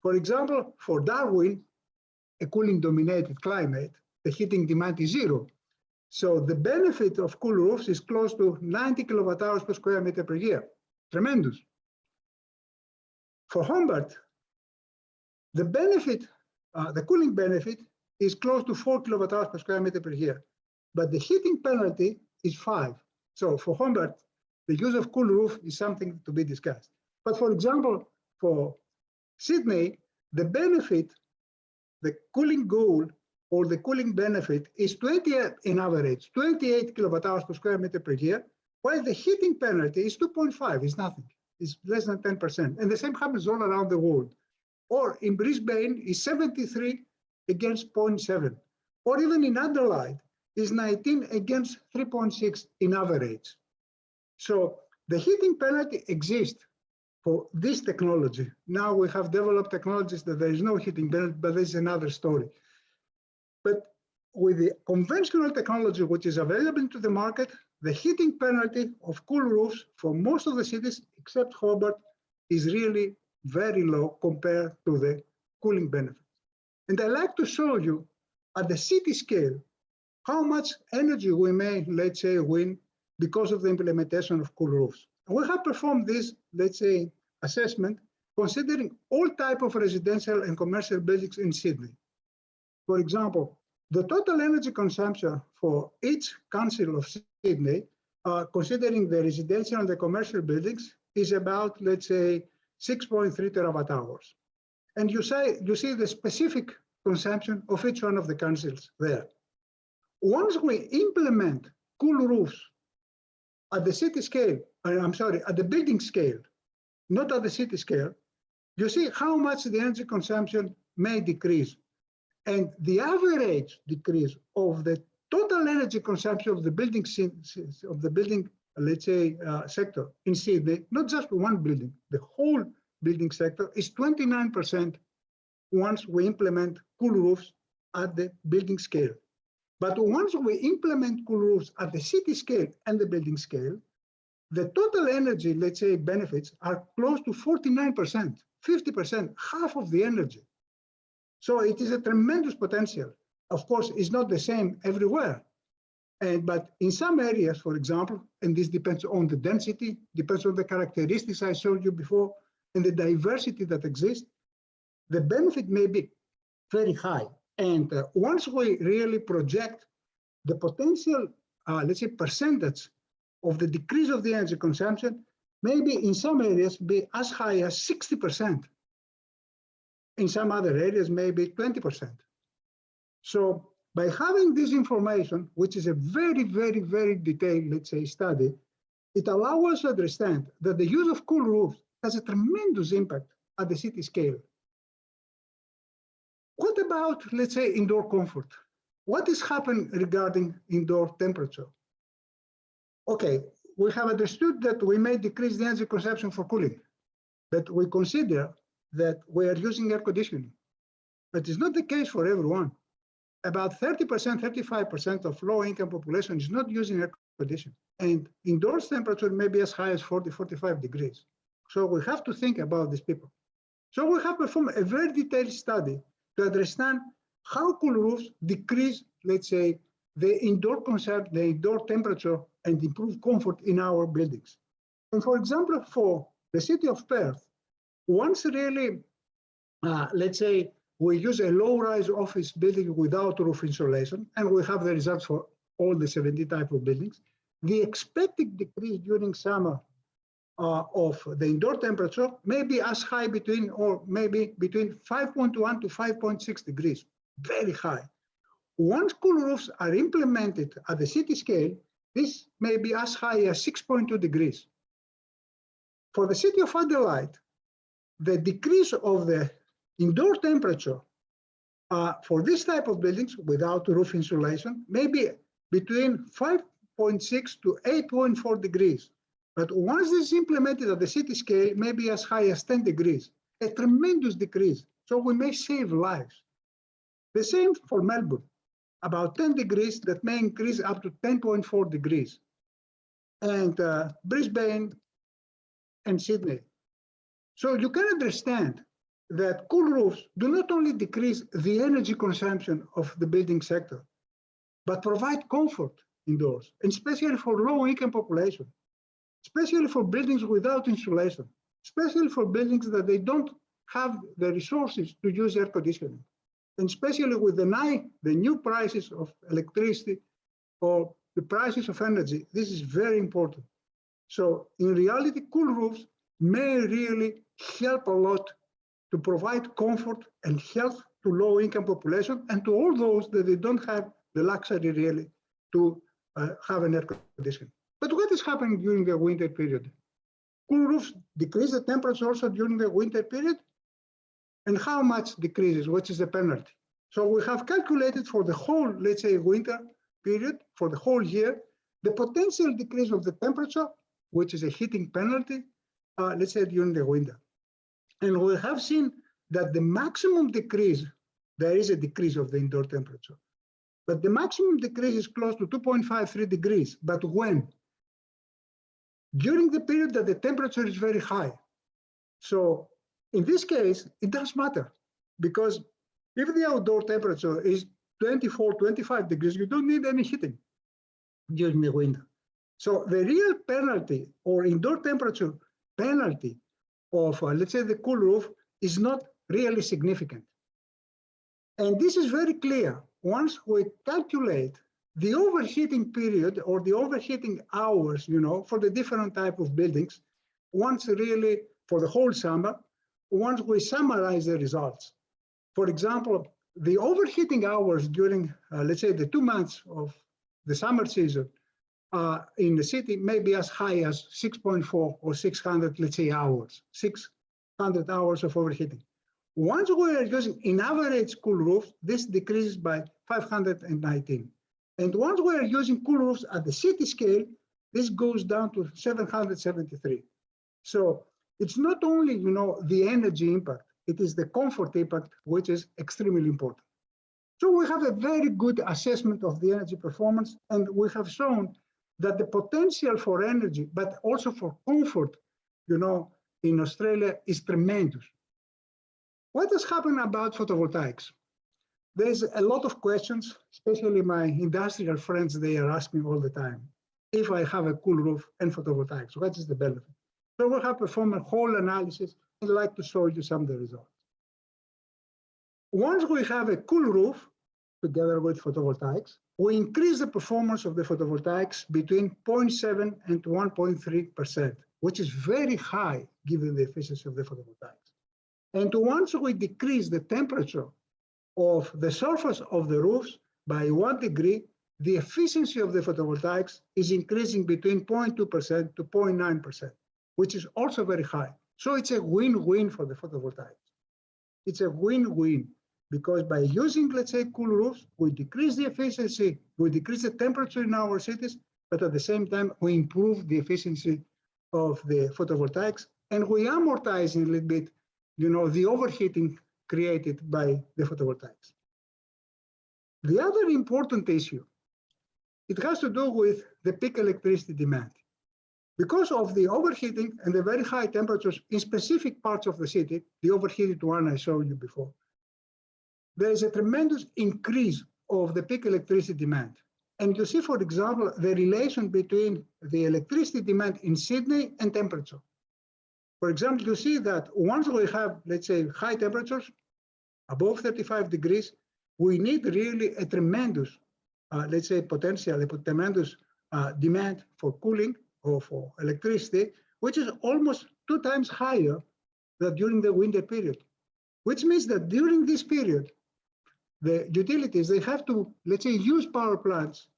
For example, for Darwin, a cooling-dominated climate, the heating demand is 0. So the benefit of cool roofs is close to 90 kilowatt hours per square meter per year. Tremendous. For Hobart, the benefit, the cooling benefit is close to 4 kilowatt hours per square meter per year, but the heating penalty is 5. So for Hobart, the use of cool roof is something to be discussed. But for example, for Sydney, the benefit, the cooling goal or the cooling benefit is 28 in average, 28 kilowatt hours per square meter per year, while the heating penalty is 2.5, is nothing, it's less than 10%. And the same happens all around the world. Or in Brisbane is 73 against 0.7. Or even in Adelaide is 19 against 3.6 in average. So the heating penalty exists for this technology. Now we have developed technologies that there is no heating penalty, but this is another story. But with the conventional technology which is available to the market, the heating penalty of cool roofs for most of the cities except Hobart is really very low compared to the cooling benefit. And I'd like to show you at the city scale how much energy we may, let's say, win because of the implementation of cool roofs. And we have performed this, let's say, assessment considering all type of residential and commercial buildings in Sydney. For example, the total energy consumption for each council of Sydney, considering the residential and the commercial buildings, is about, let's say, 6.3 terawatt hours. And you see the specific consumption of each one of the councils there. Once we implement cool roofs at the city scale, at the building scale, not at the city scale, you see how much the energy consumption may decrease. And the average decrease of the total energy consumption of the building, let's say, sector in Sydney, not just one building, the whole building sector is 29% once we implement cool roofs at the building scale. But once we implement cool roofs at the city scale and the building scale, the total energy, let's say, benefits are close to 49%, 50%, half of the energy. So it is a tremendous potential. Of course, it's not the same everywhere. But in some areas, for example, and this depends on the density, depends on the characteristics I showed you before, and the diversity that exists, the benefit may be very high. And once we really project the potential, let's say, percentage of the decrease of the energy consumption, maybe in some areas be as high as 60%. In some other areas, maybe 20%. So by having this information, which is a very, very, very detailed, let's say, study, it allows us to understand that the use of cool roofs has a tremendous impact at the city scale. What about, let's say, indoor comfort? What is happening regarding indoor temperature? Okay, we have understood that we may decrease the energy consumption for cooling, but we consider that we are using air conditioning. But it's not the case for everyone. About 30%, 35% of low-income population is not using air conditioning. And indoors temperature may be as high as 40, 45 degrees. So we have to think about these people. So we have performed a very detailed study to understand how cool roofs decrease, let's say, the indoor consumption, the indoor temperature, and improve comfort in our buildings. And for example, for the city of Perth, once really, let's say, we use a low-rise office building without roof insulation, and we have the results for all the 70 type of buildings, the expected decrease during summer of the indoor temperature may be as high between 5.1 to 5.6 degrees, very high. Once cool roofs are implemented at the city scale, this may be as high as 6.2 degrees. For the city of Adelaide, the decrease of the indoor temperature for this type of buildings without roof insulation may be between 5.6 to 8.4 degrees. But once this is implemented at the city scale, may be as high as 10 degrees, a tremendous decrease. So we may save lives. The same for Melbourne, about 10 degrees that may increase up to 10.4 degrees. And Brisbane and Sydney. So you can understand that cool roofs do not only decrease the energy consumption of the building sector, but provide comfort indoors, and especially for low-income population, especially for buildings without insulation, especially for buildings that they don't have the resources to use air conditioning, and especially with the new prices of electricity or the prices of energy. This is very important. So in reality, cool roofs may really help a lot to provide comfort and health to low-income population and to all those that they don't have the luxury really to have an air conditioning. But what is happening during the winter period? Cool roofs decrease the temperature also during the winter period? And how much decreases? What is the penalty? So we have calculated for the whole, let's say, winter period, for the whole year, the potential decrease of the temperature, which is a heating penalty, let's say during the winter. And we have seen that the maximum decrease, there is a decrease of the indoor temperature, but the maximum decrease is close to 2.53 degrees. But when? During the period that the temperature is very high. So in this case, it does matter, because if the outdoor temperature is 24, 25 degrees, you don't need any heating during the winter. So the real penalty or indoor temperature penalty of, let's say, the cool roof is not really significant. And this is very clear once we calculate the overheating period or the overheating hours, for the different type of buildings, once really for the whole summer, once we summarize the results. For example, the overheating hours during, let's say, the 2 months of the summer season in the city may be as high as 6.4 or 600, let's say, hours, 600 hours of overheating. Once we are using in average cool roofs, this decreases by 519. And once we are using cool roofs at the city scale, this goes down to 773. So it's not only, the energy impact, it is the comfort impact, which is extremely important. So we have a very good assessment of the energy performance, and we have shown that the potential for energy, but also for comfort, in Australia is tremendous. What has happened about photovoltaics? There's a lot of questions, especially my industrial friends, they are asking all the time, if I have a cool roof and photovoltaics, what is the benefit? So we have performed a whole analysis. I'd like to show you some of the results. Once we have a cool roof, together with photovoltaics, we increase the performance of the photovoltaics between 0.7 and 1.3%, which is very high given the efficiency of the photovoltaics. And once we decrease the temperature of the surface of the roofs by 1 degree, the efficiency of the photovoltaics is increasing between 0.2% to 0.9%, which is also very high. So it's a win-win for the photovoltaics. It's a win-win because by using, let's say, cool roofs, we decrease the efficiency, we decrease the temperature in our cities, but at the same time, we improve the efficiency of the photovoltaics, and we amortize a little bit, the overheating created by the photovoltaics. The other important issue, it has to do with the peak electricity demand. Because of the overheating and the very high temperatures in specific parts of the city, the overheated one I showed you before, there is a tremendous increase of the peak electricity demand. And you see, for example, the relation between the electricity demand in Sydney and temperature. For example, you see that once we have, let's say, high temperatures, above 35 degrees, we need really a tremendous, let's say, potential, a tremendous demand for cooling or for electricity, which is almost 2 times higher than during the winter period, which means that during this period, the utilities, they have to, let's say, use power plants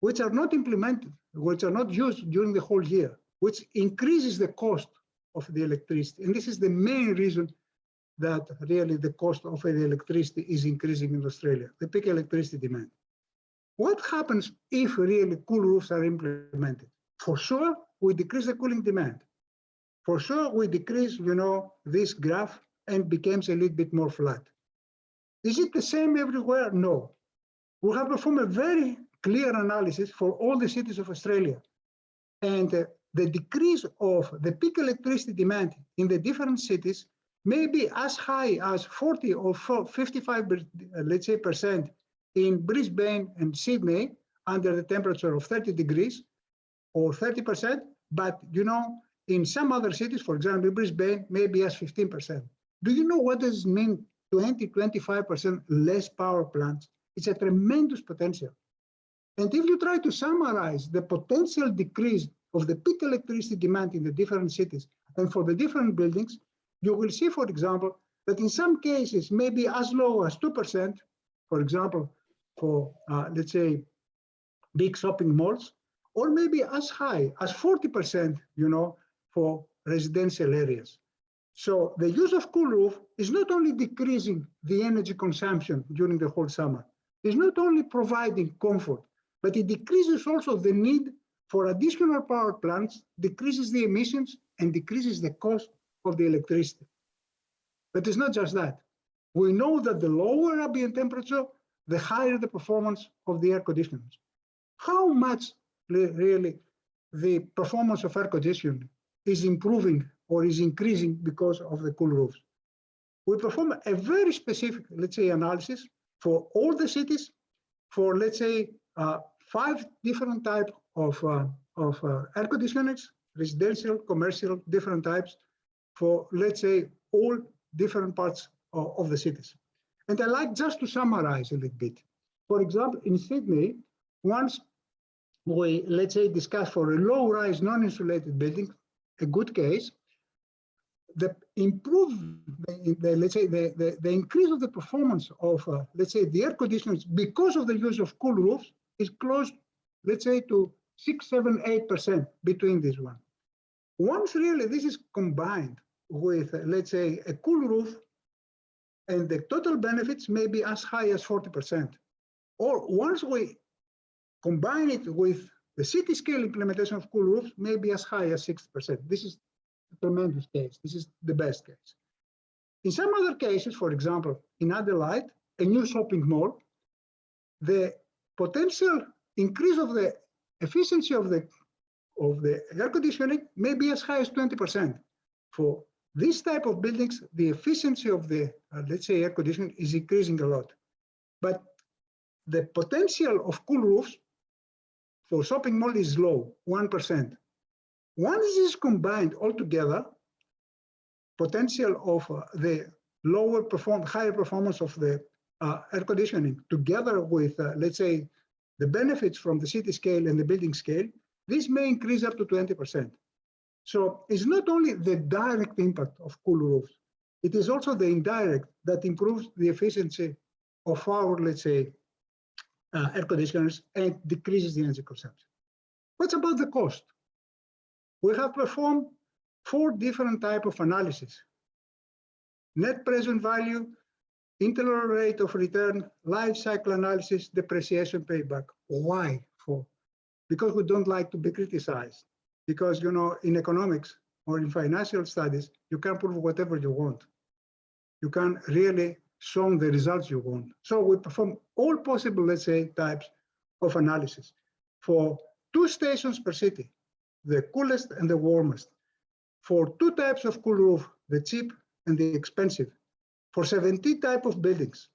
which are not implemented, which are not used during the whole year, which increases the cost of the electricity. And this is the main reason that really the cost of the electricity is increasing in Australia, the peak electricity demand. What happens if really cool roofs are implemented? For sure, we decrease the cooling demand. For sure, we decrease, this graph and becomes a little bit more flat. Is it the same everywhere? No. We have performed a very clear analysis for all the cities of Australia. And the decrease of the peak electricity demand in the different cities may be as high as 40 or 55, let's say, percent in Brisbane and Sydney under the temperature of 30 degrees or 30%. But, in some other cities, for example, Brisbane, maybe as 15%. Do you know what does it mean? 20-25% less power plants. It's a tremendous potential. And if you try to summarize the potential decrease of the peak electricity demand in the different cities and for the different buildings, you will see, for example, that in some cases, maybe as low as 2%, for example, for, let's say, big shopping malls, or maybe as high as 40%, for residential areas. So the use of cool roof is not only decreasing the energy consumption during the whole summer, it's not only providing comfort, but it decreases also the need for additional power plants, decreases the emissions, and decreases the cost of the electricity. But it's not just that. We know that the lower ambient temperature, the higher the performance of the air conditioners. How much really the performance of air conditioning is improving or is increasing because of the cool roofs? We perform a very specific, let's say, analysis for all the cities, for, let's say, 5 different types of air conditioners, residential, commercial, different types, for, let's say, all different parts of the cities. And I like just to summarize a little bit. For example, in Sydney, once we, let's say, discuss for a low-rise, non-insulated building, a good case, the let's say, the increase of the performance of, let's say, the air conditioners because of the use of cool roofs is close, let's say, to 6, 7, 8% between these one. Once really this is combined with, let's say, a cool roof, and the total benefits may be as high as 40%. Or once we combine it with the city scale implementation of cool roofs, may be as high as 60%. This is a tremendous case. This is the best case. In some other cases, for example, in Adelaide, a new shopping mall, the potential increase of the efficiency of the air conditioning may be as high as 20%. For this type of buildings, the efficiency of the, let's say, air conditioning is increasing a lot. But the potential of cool roofs for shopping mall is low, 1%. Once this is combined altogether, potential of the higher performance of the air conditioning together with, let's say, the benefits from the city scale and the building scale, this may increase up to 20%. So it's not only the direct impact of cool roofs, it is also the indirect that improves the efficiency of our, let's say, air conditioners and decreases the energy consumption. What's about the cost? We have performed 4 different types of analysis: net present value, internal rate of return, life cycle analysis, depreciation payback. Why? Because we don't like to be criticized. Because, in economics or in financial studies, you can prove whatever you want. You can really show the results you want. So we perform all possible, let's say, types of analysis for 2 stations per city, the coolest and the warmest, for 2 types of cool roof, the cheap and the expensive, for 17 types of buildings,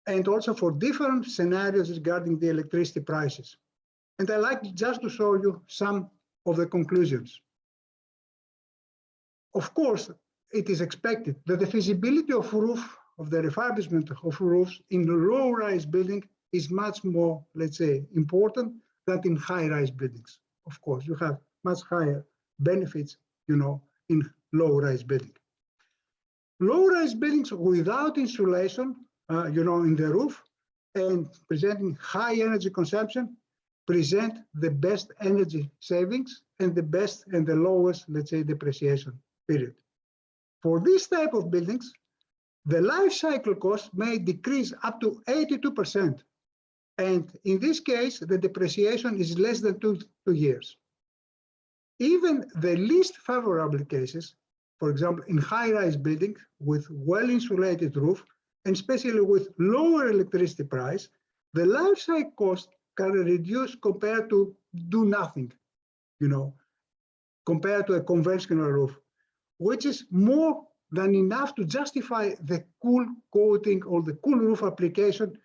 and also for different scenarios regarding the electricity prices. And I like just to show you some of the conclusions. Of course, it is expected that the feasibility of the refurbishment of roofs in low-rise building is much more, let's say, important than in high-rise buildings. Of course, you have much higher benefits in low-rise buildings. Low-rise buildings without insulation, in the roof and presenting high energy consumption present the best energy savings and the best and the lowest, let's say, depreciation period. For this type of buildings, the life cycle cost may decrease up to 82%. And in this case, the depreciation is less than two years. Even the least favorable cases, for example, in high-rise buildings with well-insulated roof, and especially with lower electricity price, the life cycle cost can reduce compared to do nothing, compared to a conventional roof, which is more than enough to justify the cool coating or the cool roof application,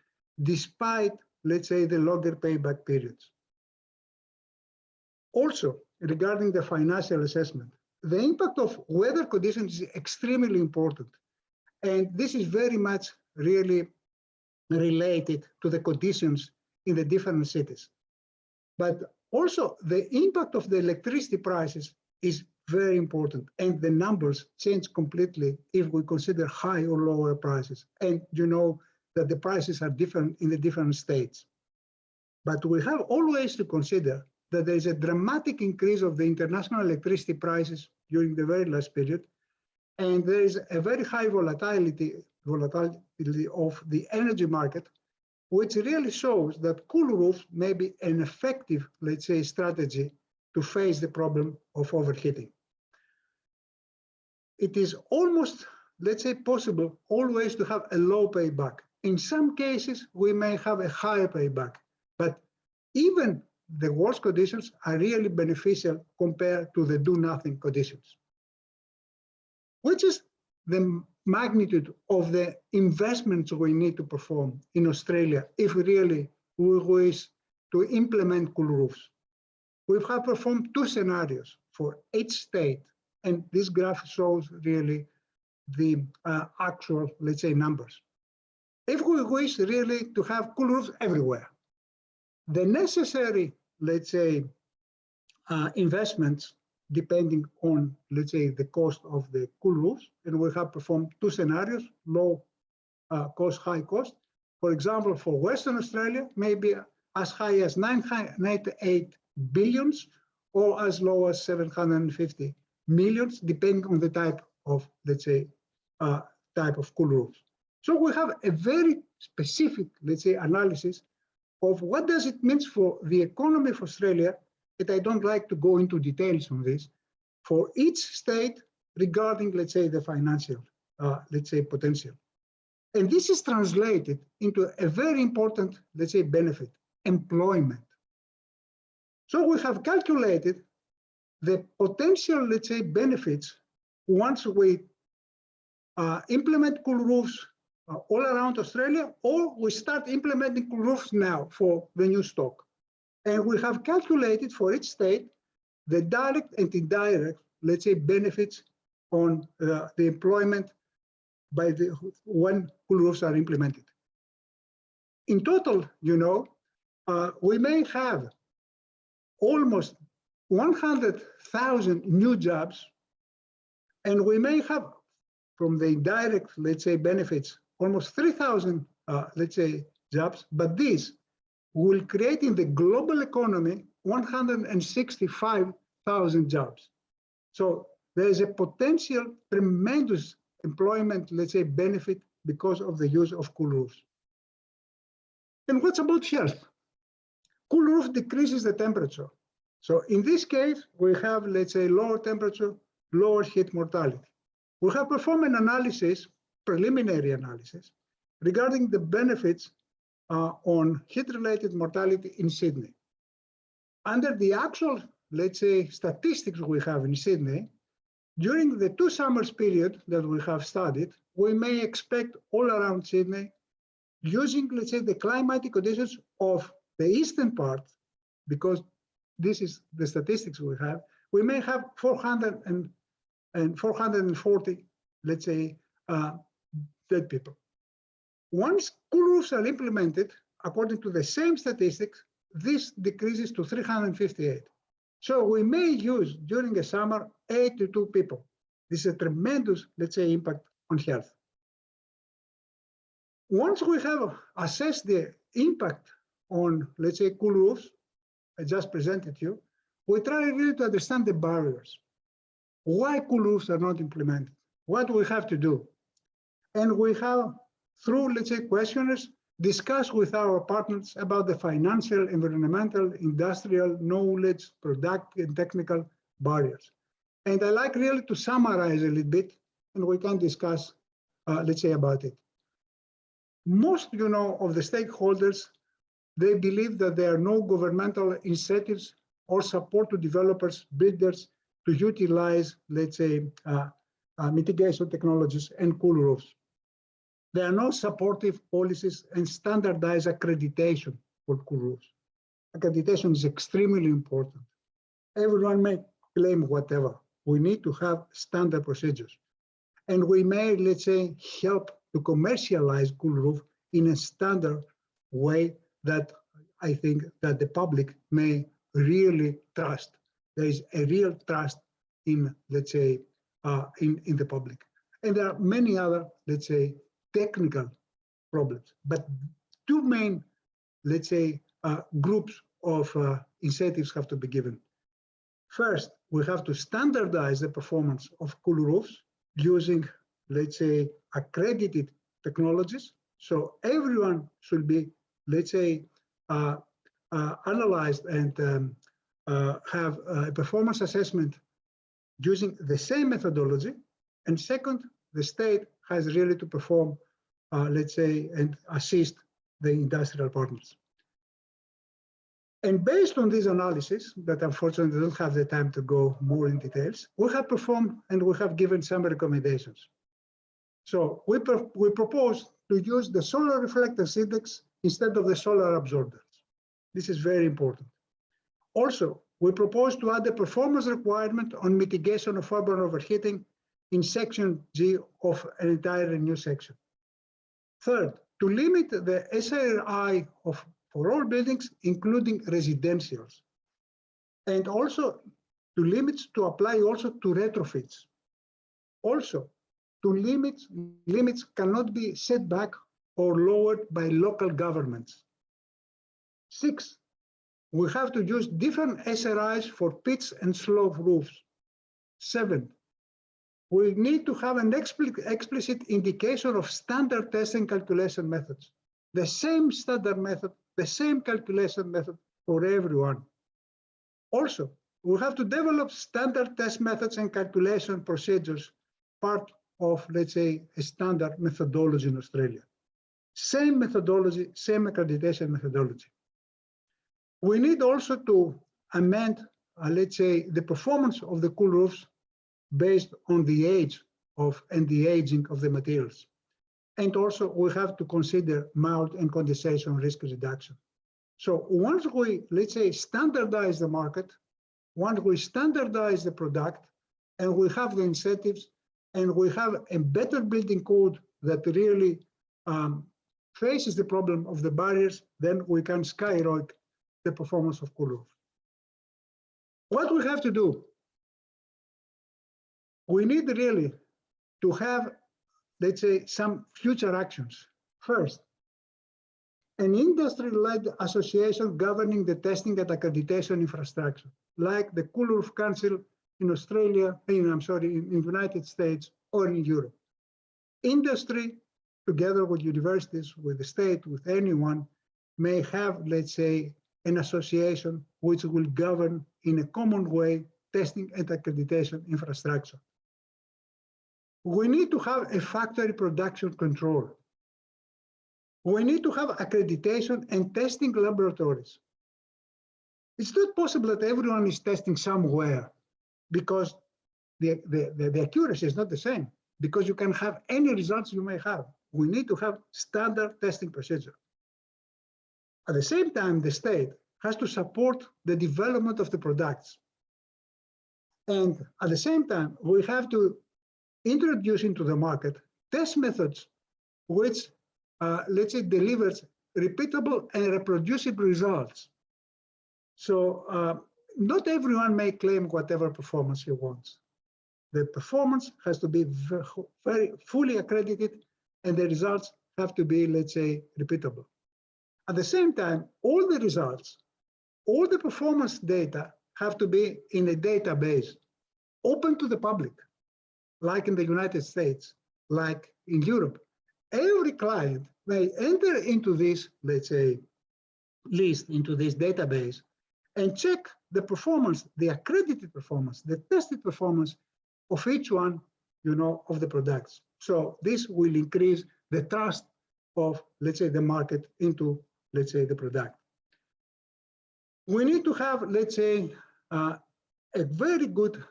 despite, let's say, the longer payback periods. Also, regarding the financial assessment, the impact of weather conditions is extremely important. And this is very much really related to the conditions in the different cities. But also the impact of the electricity prices is very important, and the numbers change completely if we consider high or lower prices. And you know that the prices are different in the different states. But we have always to consider that there is a dramatic increase of the international electricity prices during the very last period, and there is a very high volatility of the energy market, which really shows that cool roofs may be an effective, let's say, strategy to face the problem of overheating. It is almost, let's say, possible always to have a low payback. In some cases, we may have a higher payback, but even the worst conditions are really beneficial compared to the do-nothing conditions. Which is the magnitude of the investments we need to perform in Australia if really we wish to implement cool roofs? We have performed two scenarios for each state, and this graph shows really the actual, let's say, numbers. If we wish really to have cool roofs everywhere, the necessary, let's say, investments depending on, let's say, the cost of the cool roofs, and we have performed two scenarios, low cost, high cost. For example, for Western Australia, maybe as high as 98 billions or as low as 750 millions, depending on the type of, let's say, type of cool roofs. So we have a very specific, let's say, analysis of what does it mean for the economy of Australia, that I don't like to go into details on this, for each state regarding, let's say, the financial, let's say, potential. And this is translated into a very important, let's say, benefit, employment. So we have calculated the potential, let's say, benefits once we implement cool roofs all around Australia, or we start implementing cool roofs now for the new stock. And we have calculated for each state the direct and indirect, let's say, benefits on the employment by when cool roofs are implemented. In total, we may have almost 100,000 new jobs, and we may have from the indirect, let's say, benefits, almost 3,000, let's say, jobs, but these will create in the global economy 165,000 jobs. So there is a potential tremendous employment, let's say, benefit because of the use of cool roofs. And what's about health? Cool roof decreases the temperature. So in this case, we have, let's say, lower temperature, lower heat mortality. We have performed an analysis, preliminary analysis, regarding the benefits on heat-related mortality in Sydney. Under the actual, let's say, statistics we have in Sydney, during the 2 summers period that we have studied, we may expect all around Sydney, using, let's say, the climatic conditions of the eastern part, because this is the statistics we have, we may have 440, let's say, dead people. Once cool roofs are implemented, according to the same statistics, this decreases to 358. So we may use during a summer 82 people. This is a tremendous, let's say, impact on health. Once we have assessed the impact on, let's say, cool roofs, I just presented you, we try really to understand the barriers. Why cool roofs are not implemented? What do we have to do? And we have, through, let's say, questionnaires, discussed with our partners about the financial, environmental, industrial, knowledge, product, and technical barriers. And I like really to summarize a little bit, and we can discuss, let's say, about it. Most, of the stakeholders, they believe that there are no governmental incentives or support to developers, builders to utilize, let's say, mitigation technologies and cool roofs. There are no supportive policies and standardized accreditation for cool roofs. Accreditation is extremely important. Everyone may claim whatever. We need to have standard procedures. And we may, let's say, help to commercialize cool roof in a standard way that I think that the public may really trust. There is a real trust in, let's say, in the public. And there are many other, let's say, technical problems. But two main, let's say, groups of incentives have to be given. First, we have to standardize the performance of cool roofs using, let's say, accredited technologies. So everyone should be, let's say, analyzed and have a performance assessment using the same methodology. And second, the state has really to perform, let's say, and assist the industrial partners. And based on this analysis, that unfortunately I don't have the time to go more in details, we have performed and we have given some recommendations. So we propose to use the solar reflectance index instead of the solar absorbers. This is very important. Also, we propose to add a performance requirement on mitigation of urban overheating in section G of an entire new section. Third, to limit the SRI for all buildings, including residentials. And also to apply also to retrofits. Also, limits cannot be set back or lowered by local governments. 6, we have to use different SRIs for pitch and slope roofs. 7, we need to have an explicit indication of standard testing calculation methods. The same standard method, the same calculation method for everyone. Also, we have to develop standard test methods and calculation procedures, part of, let's say, a standard methodology in Australia. Same methodology, same accreditation methodology. We need also to amend, let's say, the performance of the cool roofs based on the age and the aging of the materials. And also we have to consider mold and condensation risk reduction. So once we, let's say, standardize the market, once we standardize the product, and we have the incentives, and we have a better building code that really faces the problem of the barriers, then we can skyrocket the performance of cool roof. What we have to do, we need really to have, let's say, some future actions. First, an industry-led association governing the testing and accreditation infrastructure, like the Cool Roof Council in Australia, in the United States, or in Europe. Industry, together with universities, with the state, with anyone, may have, let's say, an association which will govern in a common way testing and accreditation infrastructure. We need to have a factory production control. We need to have accreditation and testing laboratories. It's not possible that everyone is testing somewhere because the accuracy is not the same, because you can have any results you may have. We need to have standard testing procedure. At the same time, the state has to support the development of the products. And at the same time, we have to introduce into the market test methods which, let's say, delivers repeatable and reproducible results. So not everyone may claim whatever performance he wants. the performance has to be very fully accredited, and the results have to be, let's say, repeatable. At the same time, all the results, all the performance data have to be in a database open to the public, like in the United States, like in Europe. Every client may enter into this, let's say, list, into this database, and check the performance, the accredited performance, the tested performance of each one, of the products. So this will increase the trust of, let's say, the market into, let's say, the product. We need to have, let's say, a very good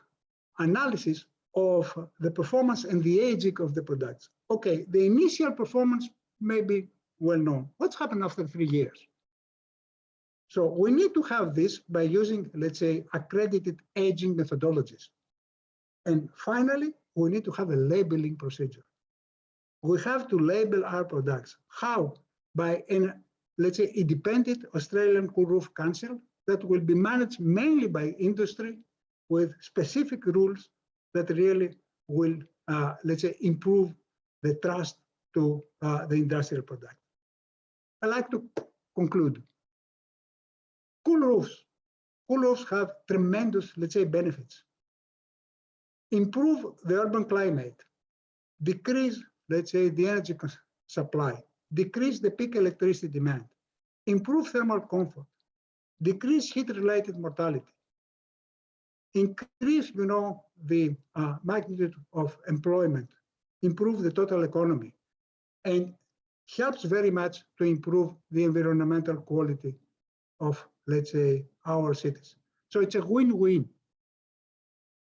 analysis of the performance and the aging of the products. Okay, the initial performance may be well known. What's happened after 3 years? So we need to have this by using, let's say, accredited aging methodologies. And finally, we need to have a labeling procedure. We have to label our products. How? By an, let's say, independent Australian Cool Roof Council that will be managed mainly by industry with specific rules that really will, let's say, improve the trust to the industrial product. I'd like to conclude. Cool roofs have tremendous, let's say, benefits. Improve the urban climate, decrease, let's say, the energy supply, decrease the peak electricity demand, improve thermal comfort, decrease heat-related mortality, increase, the magnitude of employment, improve the total economy, and helps very much to improve the environmental quality of, let's say, our cities. So it's a win-win.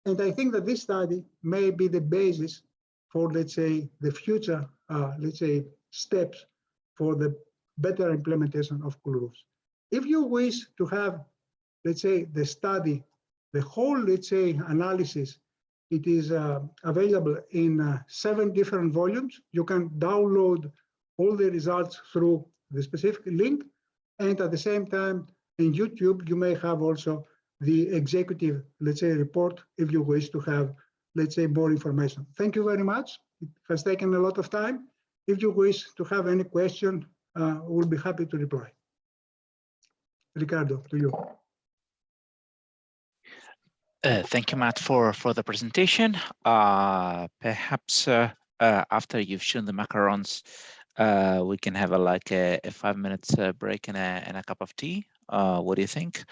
And I think that this study may be the basis for, let's say, the future, let's say, steps for the better implementation of cool roofs. If you wish to have, let's say, the study, the whole, let's say, analysis, it is available in 7 different volumes. You can download all the results through the specific link. And at the same time, in YouTube, you may have also the executive, let's say, report if you wish to have, let's say, more information. Thank you very much. It has taken a lot of time. If you wish to have any question, we'll be happy to reply. Ricardo, to you. Thank you, Matt, for the presentation. Perhaps after you've shown the macarons, we can have a 5 minutes break and a cup of tea. What do you think?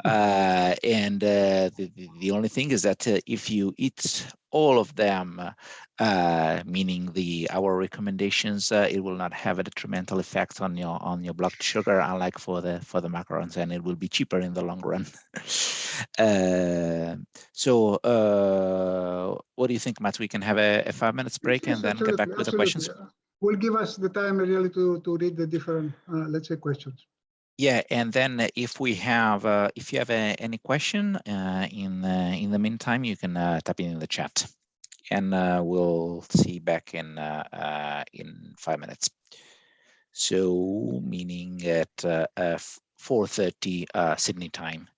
And the only thing is that if you eat all of them, meaning our recommendations, it will not have a detrimental effect on your blood sugar, unlike for the macarons, and it will be cheaper in the long run. So what do you think, Matt? We can have a 5 minutes break and then get back with the questions. Will give us the time really to read the different, let's say, questions. Yeah, and then if you have any question in the meantime, you can type it in the chat, and we'll see back in 5 minutes. So meaning at 4:30 Sydney time.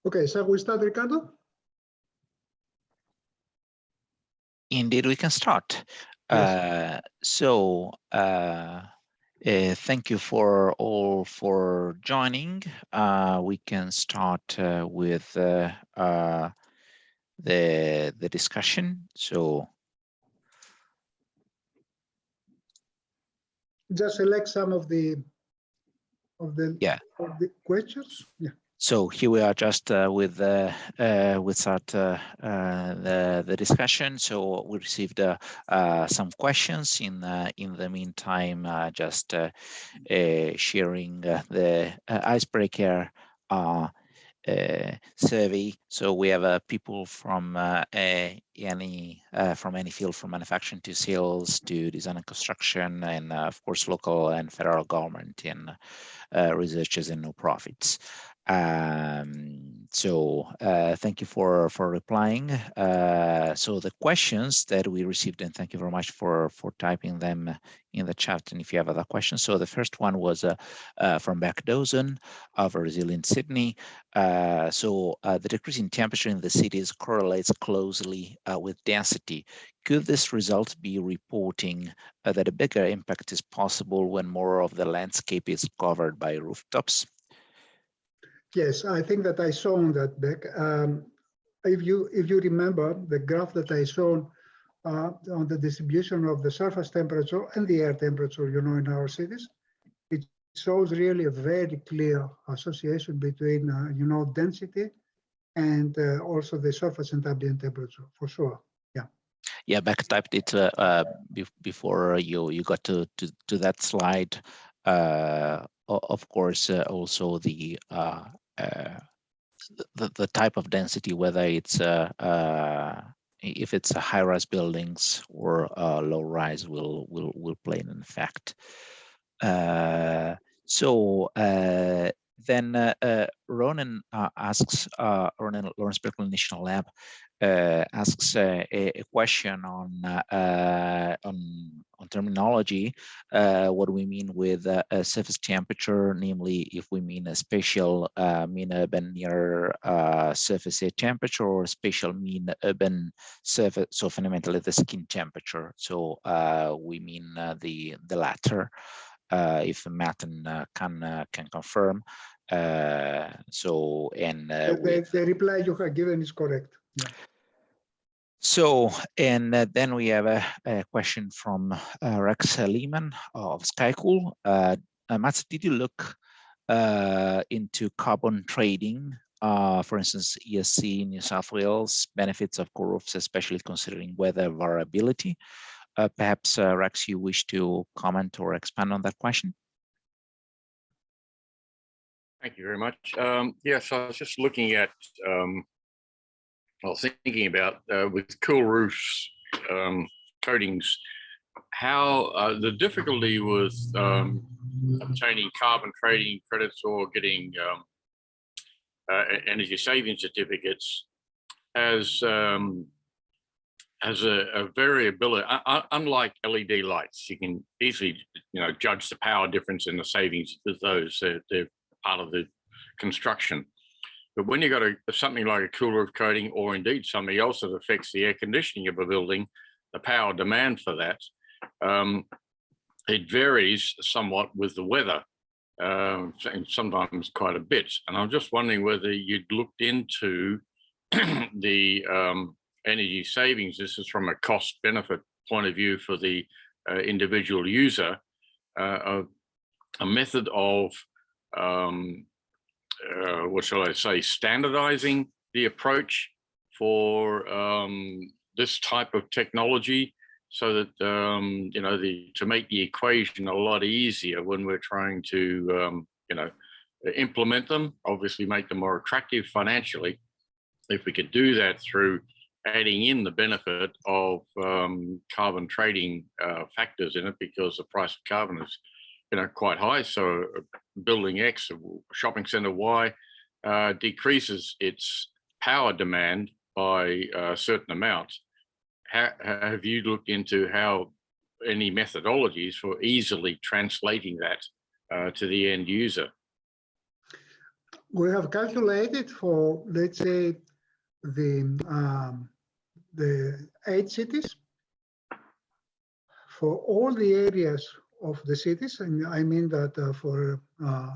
Okay, shall we start, Ricardo? Indeed, we can start. Yes. Thank you for all for joining. We can start with the discussion. So just select some of the questions. Yeah. So here we are just with start the discussion. So we received some questions in the meantime. Just sharing the icebreaker survey. So we have people from any field, from manufacturing to sales to design and construction, and of course local and federal government and researchers and no profits. Thank you for replying. So the questions that we received, and thank you very much for typing them in the chat, and if you have other questions. So the first one was from Beck Dozen of Resilient Sydney. The decrease in temperature in the cities correlates closely with density. Could this result be reporting that a bigger impact is possible when more of the landscape is covered by rooftops? Yes, I think that I shown that, Beck. If you remember the graph that I showed on the distribution of the surface temperature and the air temperature, in our cities, it shows really a very clear association between, density and also the surface and ambient temperature, for sure. Yeah. Yeah, Beck typed it before you got to that slide. Of course, also the type of density, whether it's if it's a high-rise buildings or low-rise will play an effect. Then Ronan asks, Ronan Lawrence Berkeley National Lab asks a question on terminology. What do we mean with a surface temperature? Namely, if we mean a spatial mean urban near surface air temperature, or spatial mean urban surface, so fundamentally the skin temperature. So we mean the latter. If Martin can confirm. The reply you have given is correct. Yeah. So, and then we have a question from Rex Lehman of SkyCool. Mats, did you look into carbon trading? For instance, ESC New South Wales benefits of cool roofs, especially considering weather variability. Perhaps, Rex, you wish to comment or expand on that question? Thank you very much. Yes, I was just looking at, thinking about with cool roofs coatings, how the difficulty with obtaining carbon trading credits or getting energy saving certificates has a variability. Unlike LED lights, you can easily, judge the power difference in the savings with those. They're part of the construction. But when you've got something like a cool roof coating, or indeed something else that affects the air conditioning of a building, the power demand for that, it varies somewhat with the weather, and sometimes quite a bit. And I'm just wondering whether you'd looked into the energy savings. This is from a cost benefit point of view for the individual user, a method of what shall I say, standardizing the approach for this type of technology, so that to make the equation a lot easier when we're trying to implement them, obviously make them more attractive financially. If we could do that through adding in the benefit of carbon trading factors in it, because the price of carbon is quite high. So building X, shopping center Y, decreases its power demand by a certain amount. Have you looked into any methodologies for easily translating that to the end user? We have calculated for, let's say, the 8 cities, for all the areas of the cities, and I mean that for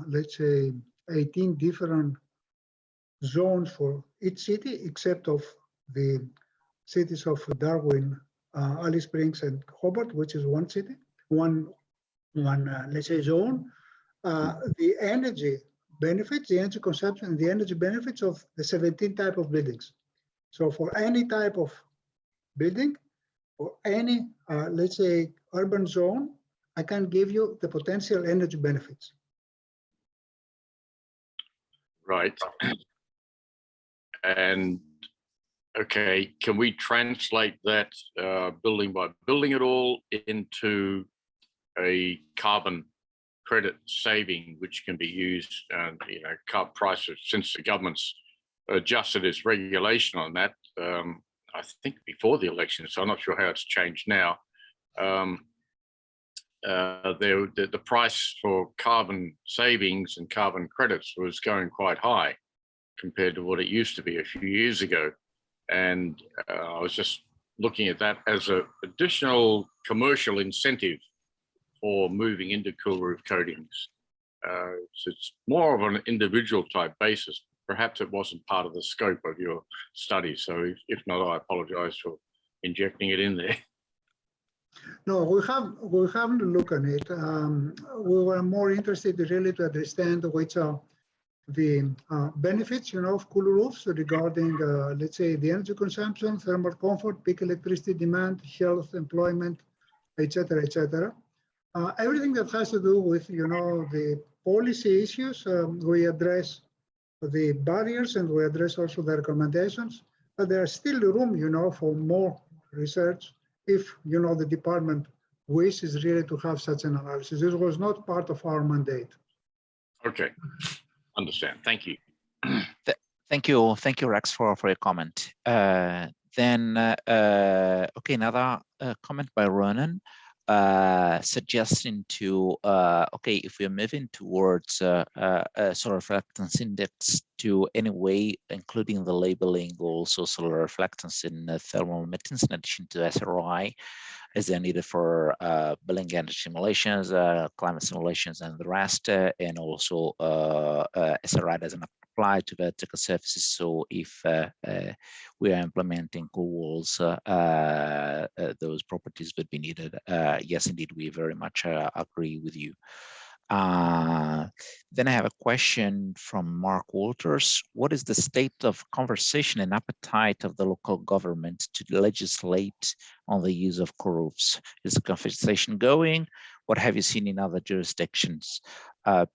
let's say 18 different zones for each city, except of the cities of Darwin, Alice Springs, and Hobart, which is one city, one let's say zone. The energy benefits, the energy consumption, and the energy benefits of the 17 type of buildings. So for any type of building or any let's say urban zone, I can give you the potential energy benefits. Right. And okay, can we translate that building by building it all into a carbon credit saving, which can be used, cut prices, since the government's adjusted its regulation on that, I think before the election, so I'm not sure how it's changed now. The price for carbon savings and carbon credits was going quite high compared to what it used to be a few years ago. And I was just looking at that as an additional commercial incentive for moving into cool roof coatings. So it's more of an individual type basis. Perhaps it wasn't part of the scope of your study. So if not, I apologize for injecting it in there. No, we haven't looked at it. We were more interested really to understand which are the benefits, of cool roofs regarding, let's say, the energy consumption, thermal comfort, peak electricity demand, health, employment, etc., etc. Everything that has to do with, the policy issues, we address the barriers and we address also the recommendations. but there's still room, for more research if, the department wishes really to have such an analysis. This was not part of our mandate. Okay, understand. Thank you. Thank you, Rex, for your comment. Okay, another comment by Ronan, suggesting to okay, if we're moving towards a solar reflectance index to any way, including the labeling, also solar reflectance in thermal emittance, in addition to SRI, as they're needed for building energy simulations, climate simulations, and the rest, and also SRI doesn't apply to vertical surfaces. So if we are implementing cool walls, those properties would be needed. Yes, indeed, we very much agree with you. Then I have a question from Mark Walters. What is the state of conversation and appetite of the local government to legislate on the use of cool roofs? Is the conversation going? What have you seen in other jurisdictions?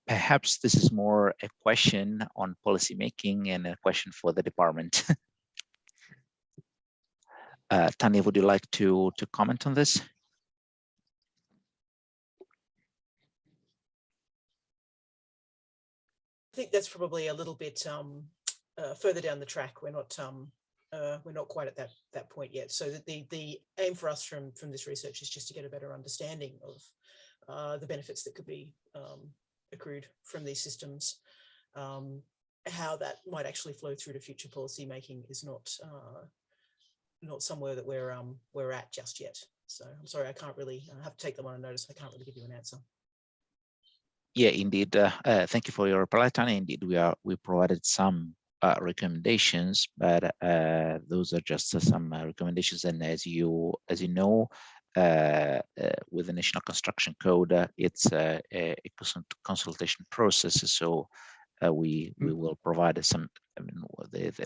Perhaps this is more a question on policy making and a question for the department. Tanya, would you like to comment on this? I think that's probably a little bit further down the track. We're not quite at that point yet. So the aim for us from this research is just to get a better understanding of the benefits that could be accrued from these systems. How that might actually flow through to future policy making is not somewhere that we're at just yet. So I'm sorry, I can't really. I have to take them on notice. I can't really give you an answer. Yeah, indeed. Thank you for your reply, Tanya. Indeed, we provided some recommendations, but those are just some recommendations. And as you know, with the National Construction Code, it's a consultation process. So we will provide some. I mean,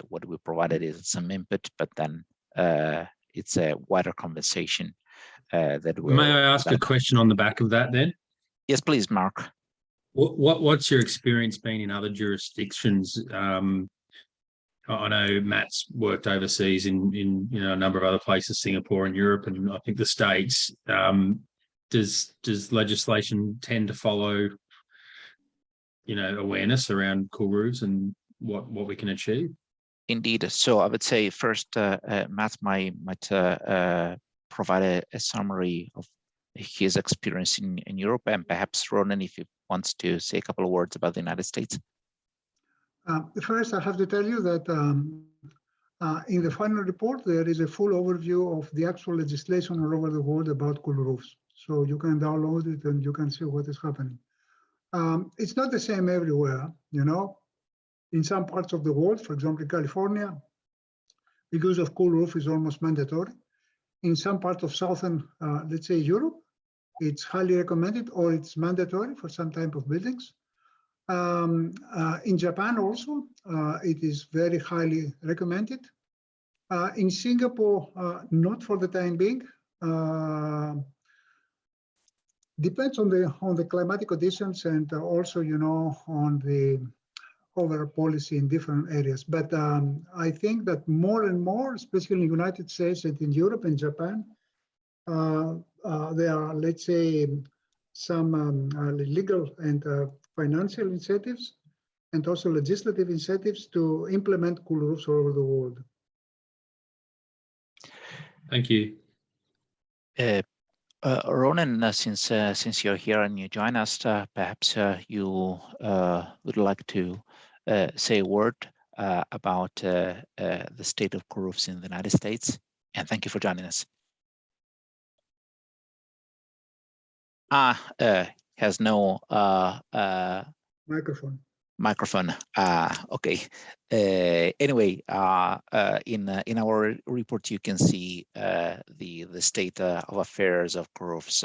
what we provided is some input, but then it's a wider conversation that we're. May I ask a question on the back of that then? Yes, please, Mark. What's your experience been in other jurisdictions? I know Matt's worked overseas in a number of other places, Singapore and Europe, and I think the States. Does legislation tend to follow, awareness around cool roofs and what we can achieve? Indeed. So I would say first, Matt might provide a summary of his experience in Europe, and perhaps Ronan, if he wants to say a couple of words about the United States. First, I have to tell you that in the final report, there is a full overview of the actual legislation all over the world about cool roofs. So you can download it and you can see what is happening. It's not the same everywhere, In some parts of the world, for example, in California, the use of cool roof is almost mandatory. In some parts of southern, let's say Europe, it's highly recommended or it's mandatory for some type of buildings. In Japan also, it is very highly recommended. In Singapore, not for the time being. Depends on the climatic conditions and also, on the overall policy in different areas. But I think that more and more, especially in the United States and in Europe and Japan, there are, let's say, some legal and financial incentives and also legislative incentives to implement cool roofs all over the world. Thank you. Ronan, since you're here and you join us, perhaps you would like to say a word about the state of cool roofs in the United States. And thank you for joining us. Has no microphone. Okay. Anyway, in our report, you can see the state of affairs of cool roofs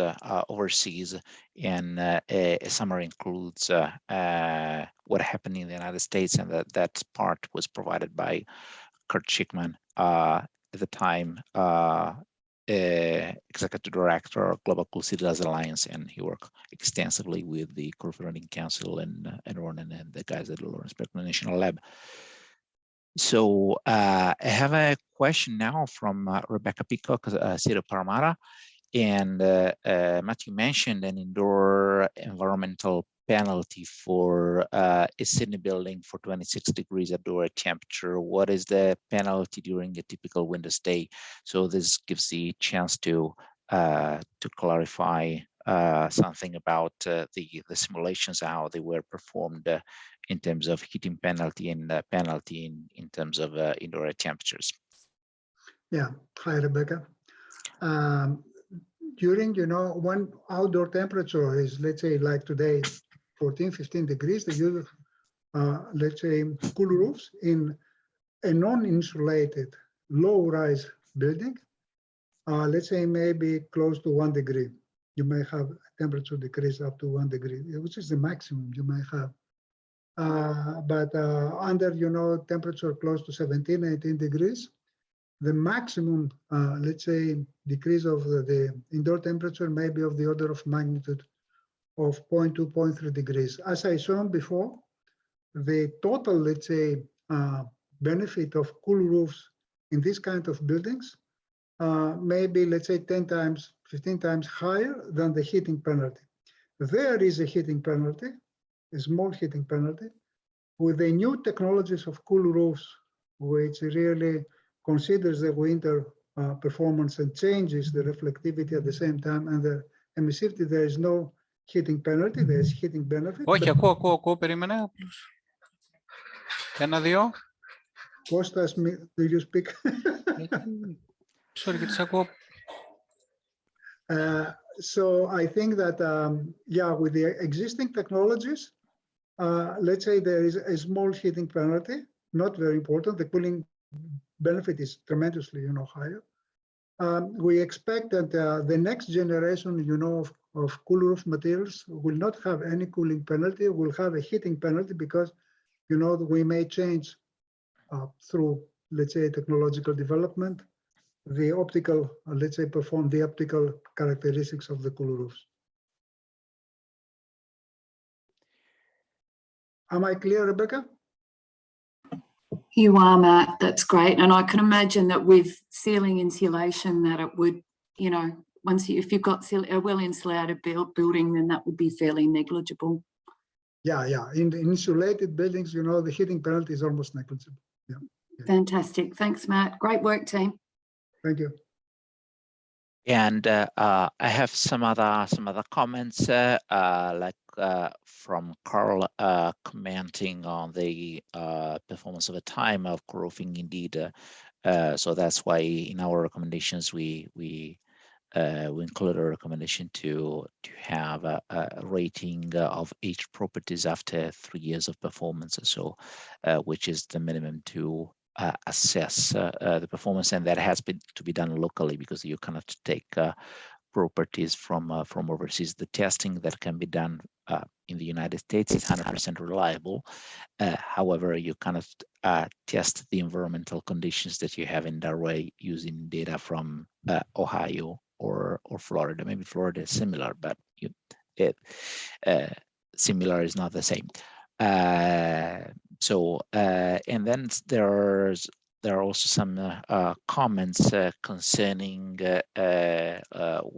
overseas, and a summary includes what happened in the United States, and that part was provided by Kurt Schickman at the time. Executive Director of Global Cool Cities Alliance, and he worked extensively with the Cool Funding Council and Ronan and the guys at the Lawrence Berkeley National Lab. So I have a question now from Rebecca Peacock, Ciro Paramara. And Matthew mentioned an indoor environmental penalty for a Sydney building for 26 degrees outdoor temperature. What is the penalty during a typical winter stay? So this gives the chance to clarify something about the simulations, how they were performed in terms of heating penalty and penalty in terms of indoor temperatures. Yeah, hi Rebecca. During, when outdoor temperature is, let's say, like today, 14, 15 degrees, they use, let's say, cool roofs in a non-insulated, low-rise building. Let's say maybe close to 1 degree. You may have a temperature decrease up to 1 degree, which is the maximum you may have. But under, temperature close to 17, 18 degrees, the maximum, let's say, decrease of the indoor temperature may be of the order of magnitude of 0.2, 0.3 degrees. As I shown before, the total, let's say, benefit of cool roofs in this kind of buildings may be, let's say, 10 times, 15 times higher than the heating penalty. There is a heating penalty, a small heating penalty, with the new technologies of cool roofs, which really considers the winter performance and changes the reflectivity at the same time and the emissivity. There is no heating penalty, there is heating benefit. Όχι, ακούω, περίμενε. Ένα-δύο. Kostas, do you speak? Sorry, γιατί σ' ακούω. So I think that, yeah, with the existing technologies, let's say there is a small heating penalty, not very important. The cooling benefit is tremendously, higher. We expect that the next generation, of cool roof materials will not have any cooling penalty, will have a heating penalty because, we may change through, let's say, technological development, the optical, let's say, perform the optical characteristics of the cool roofs. Am I clear, Rebecca? You are, Matt. That's great. And I can imagine that with ceiling insulation that it would, if you've got a well-insulated building, then that would be fairly negligible. Yeah. In the insulated buildings, the heating penalty is almost negligible. Yeah. Fantastic. Thanks, Matt. Great work, team. Thank you. And I have some other comments, like from Carl commenting on the performance of a time of roofing. Indeed, so that's why in our recommendations we include a recommendation to have a rating of each properties after 3 years of performance, so which is the minimum to assess the performance, and that has to be done locally because you cannot take properties from overseas. The testing that can be done in the United States is 100% reliable. However, you cannot test the environmental conditions that you have in Darway using data from Ohio or Florida. Maybe Florida is similar, but similar is not the same. And then there are also some comments concerning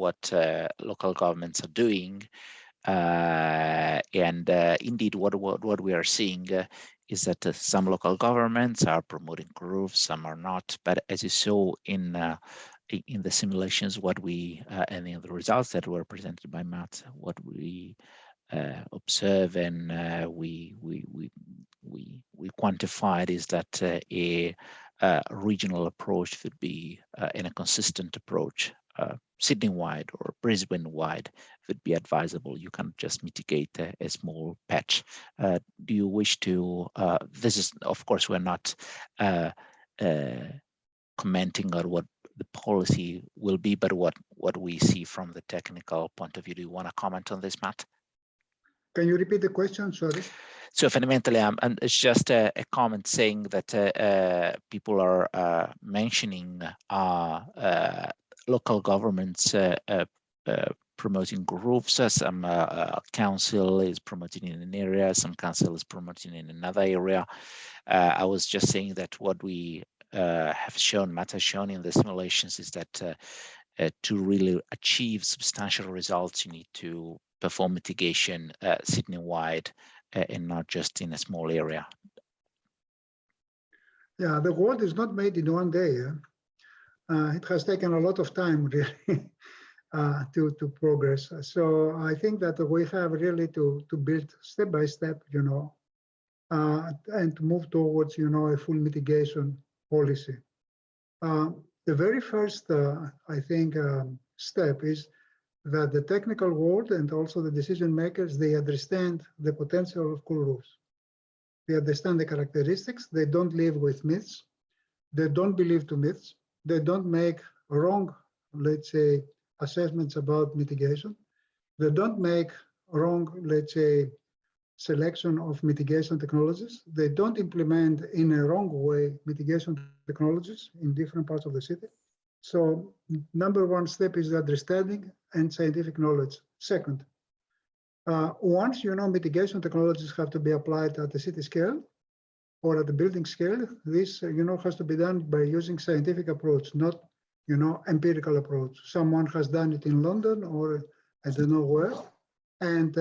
what local governments are doing, and indeed what we are seeing is that some local governments are promoting roofs, some are not. But as you saw in the simulations, what we and in the results that were presented by Matt, what we observe and we quantified is that a regional approach would be in a consistent approach, Sydney-wide or Brisbane-wide would be advisable. You can't just mitigate a small patch. Do you wish to? This is, of course, we're not commenting on what the policy will be, but what we see from the technical point of view. Do you want to comment on this, Matt? Can you repeat the question? Sorry. So fundamentally, it's just a comment saying that people are mentioning local governments promoting roofs. Some council is promoting in an area, some council is promoting in another area. I was just saying that what we have shown, Matt has shown in the simulations, is that to really achieve substantial results, you need to perform mitigation Sydney-wide and not just in a small area. Yeah, the world is not made in one day. It has taken a lot of time, really, to progress. So I think that we have really to build step by step, you know, and to move towards, you know, a full mitigation policy. The very first, I think, step is that the technical world and also the decision makers, they understand the potential of cool roofs. They understand the characteristics. They don't live with myths. They don't believe to myths. They don't make wrong, let's say, assessments about mitigation. They don't make wrong, let's say, selection of mitigation technologies. They don't implement in a wrong way mitigation technologies in different parts of the city. So number one step is understanding and scientific knowledge. Second, once you know mitigation technologies have to be applied at the city scale or at the building scale, this has to be done by using scientific approach, not empirical approach. Someone has done it in London or I don't know where, and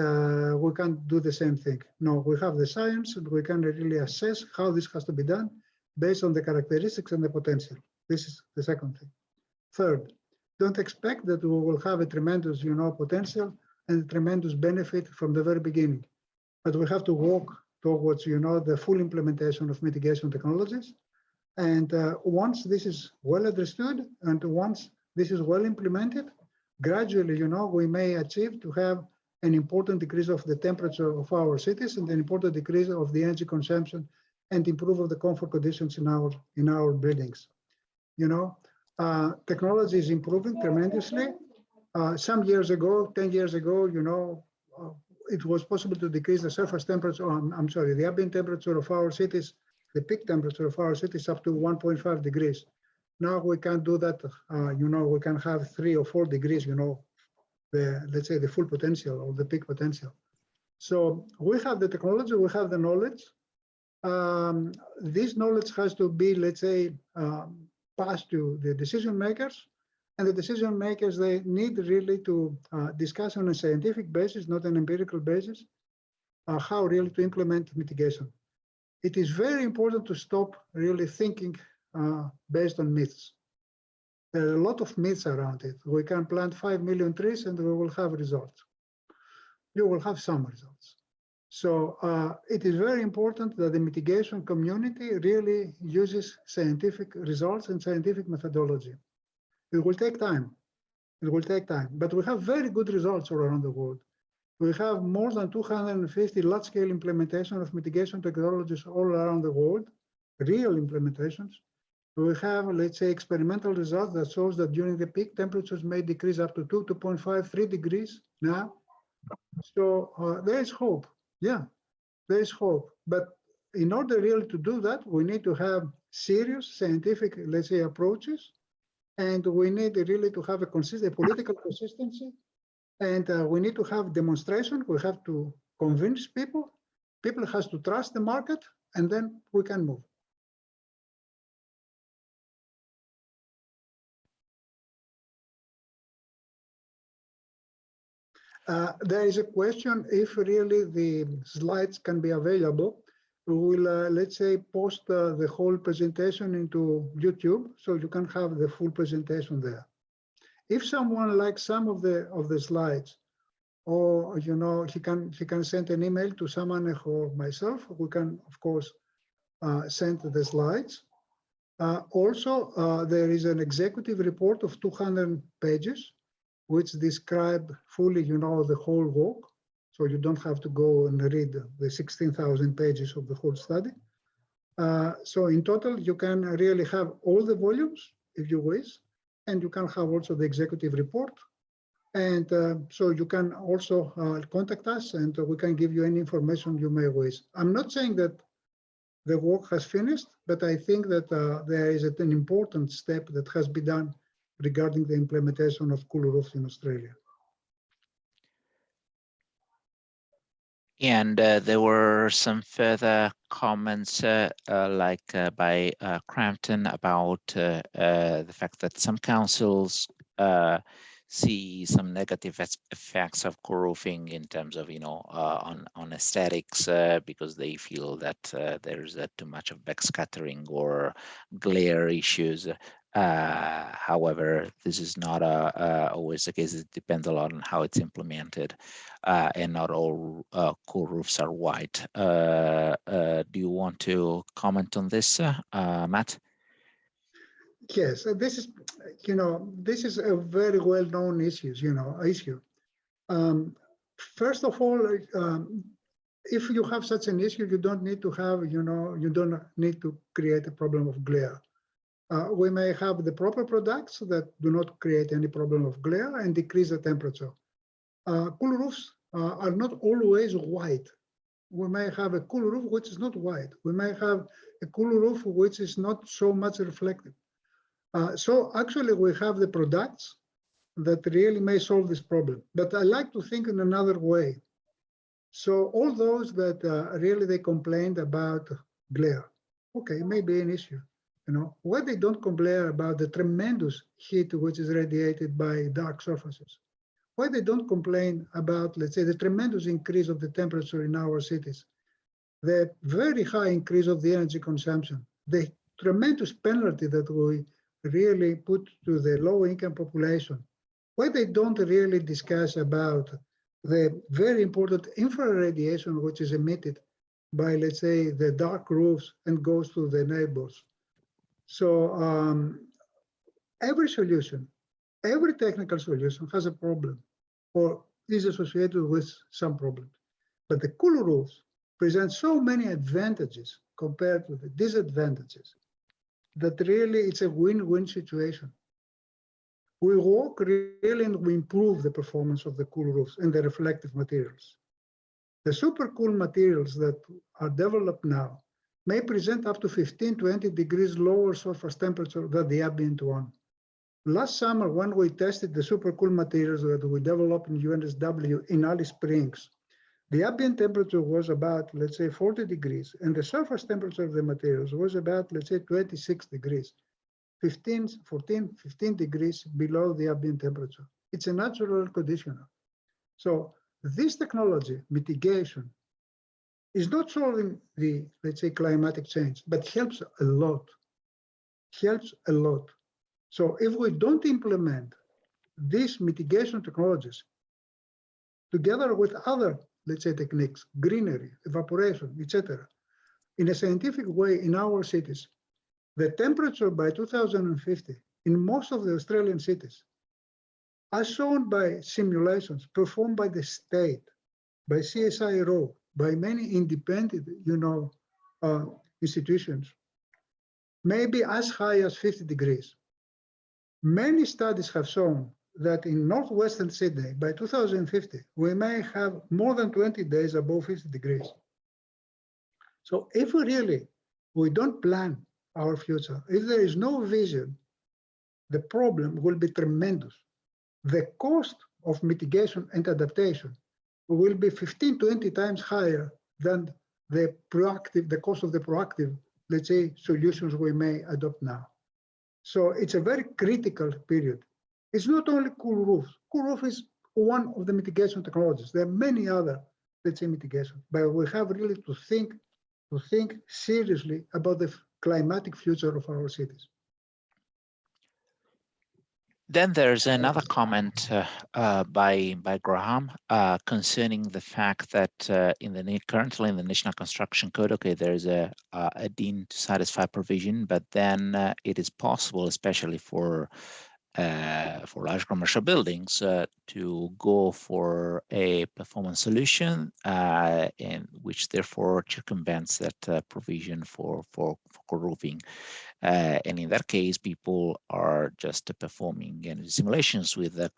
we can't do the same thing. No, we have the science and we can really assess how this has to be done based on the characteristics and the potential. This is the second thing. Third, don't expect that we will have a tremendous potential and tremendous benefit from the very beginning. But we have to walk towards the full implementation of mitigation technologies. And once this is well understood and once this is well implemented, gradually, we may achieve to have an important decrease of the temperature of our cities and an important decrease of the energy consumption and improve of the comfort conditions in our buildings. Technology is improving tremendously. Some years ago, 10 years ago, it was possible to decrease the surface temperature, the ambient temperature of our cities, the peak temperature of our cities up to 1.5 degrees. Now we can't do that. We can have 3 or 4 degrees, let's say the full potential or the peak potential. So we have the technology, we have the knowledge. This knowledge has to be, let's say, passed to the decision makers. And the decision makers, they need really to discuss on a scientific basis, not an empirical basis, how really to implement mitigation. It is very important to stop really thinking based on myths. There are a lot of myths around it. We can plant 5 million trees and we will have results. You will have some results. So it is very important that the mitigation community really uses scientific results and scientific methodology. It will take time. It will take time. But we have very good results all around the world. We have more than 250 large-scale implementation of mitigation technologies all around the world, real implementations. We have, let's say, experimental results that shows that during the peak, temperatures may decrease up to 2.5, 3 degrees now. So there is hope. Yeah, there is hope. But in order really to do that, we need to have serious scientific, let's say, approaches. And we need really to have a political consistency. And we need to have demonstration. We have to convince people. People has to trust the market, and then we can move. There is a question if really the slides can be available. We will, let's say, post the whole presentation into YouTube, so you can have the full presentation there. If someone likes some of the slides, or he can send an email to someone or myself, we can of course send the slides. Also, there is an executive report of 200 pages, which describe fully, the whole walk. So you don't have to go and read the 16,000 pages of the whole study. So in total, you can really have all the volumes if you wish, and you can have also the executive report. And so you can also contact us and we can give you any information you may wish. I'm not saying that the work has finished, but I think that there is an important step that has been done regarding the implementation of cool roofs in Australia. And there were some further comments by Crampton about the fact that some councils see some negative effects of co-roofing in terms of, on aesthetics, because they feel that there's too much of backscattering or glare issues. However, this is not always the case. It depends a lot on how it's implemented, and not all cool roofs are white. Do you want to comment on this, Matt? Yes, this is, this is a very well-known issue. First of all, if you have such an issue, you don't need to have, you don't need to create a problem of glare. We may have the proper products that do not create any problem of glare and decrease the temperature. Cool roofs are not always white. We may have a cool roof which is not white. We may have a cool roof which is not so much reflective. So actually we have the products that really may solve this problem. But I like to think in another way. So all those that really they complained about glare, okay, maybe an issue. Why they don't complain about the tremendous heat which is radiated by dark surfaces? Why they don't complain about, let's say, the tremendous increase of the temperature in our cities, the very high increase of the energy consumption, the tremendous penalty that we really put to the low-income population? Why they don't really discuss about the very important infrared radiation which is emitted by, let's say, the dark roofs and goes to the neighbors? So every solution, every technical solution has a problem or is associated with some problems. But the cool roofs present so many advantages compared to the disadvantages that really it's a win-win situation. We work really and we improve the performance of the cool roofs and the reflective materials. The super cool materials that are developed now may present up to 15-20 degrees lower surface temperature than the ambient one. Last summer, when we tested the super cool materials that we developed in UNSW in Alice Springs, the ambient temperature was about, let's say, 40 degrees, and the surface temperature of the materials was about, let's say, 26 degrees, 15 degrees below the ambient temperature. It's a natural conditioner. So this technology, mitigation, is not solving the, let's say, climatic change, but helps a lot, So if we don't implement these mitigation technologies together with other, let's say, techniques, greenery, evaporation, etc., in a scientific way in our cities, the temperature by 2050 in most of the Australian cities, as shown by simulations performed by the state, by CSIRO, by many independent, institutions, may be as high as 50 degrees. Many studies have shown that in northwestern Sydney, by 2050, we may have more than 20 days above 50 degrees. So if we don't plan our future, if there is no vision, the problem will be tremendous. The cost of mitigation and adaptation will be 15, 20 times higher than the cost of the proactive, let's say, solutions we may adopt now. So it's a very critical period. It's not only cool roofs. Cool roof is one of the mitigation technologies. There are many other, let's say, mitigation, but we have really to think seriously about the climatic future of our cities. Then there's another comment by Graham concerning the fact that currently in the National Construction Code, okay, there's a deemed to satisfy provision, but then it is possible, especially for large commercial buildings, to go for a performance solution, and which therefore circumvents that provision for roofing. And in that case, people are just performing simulations with the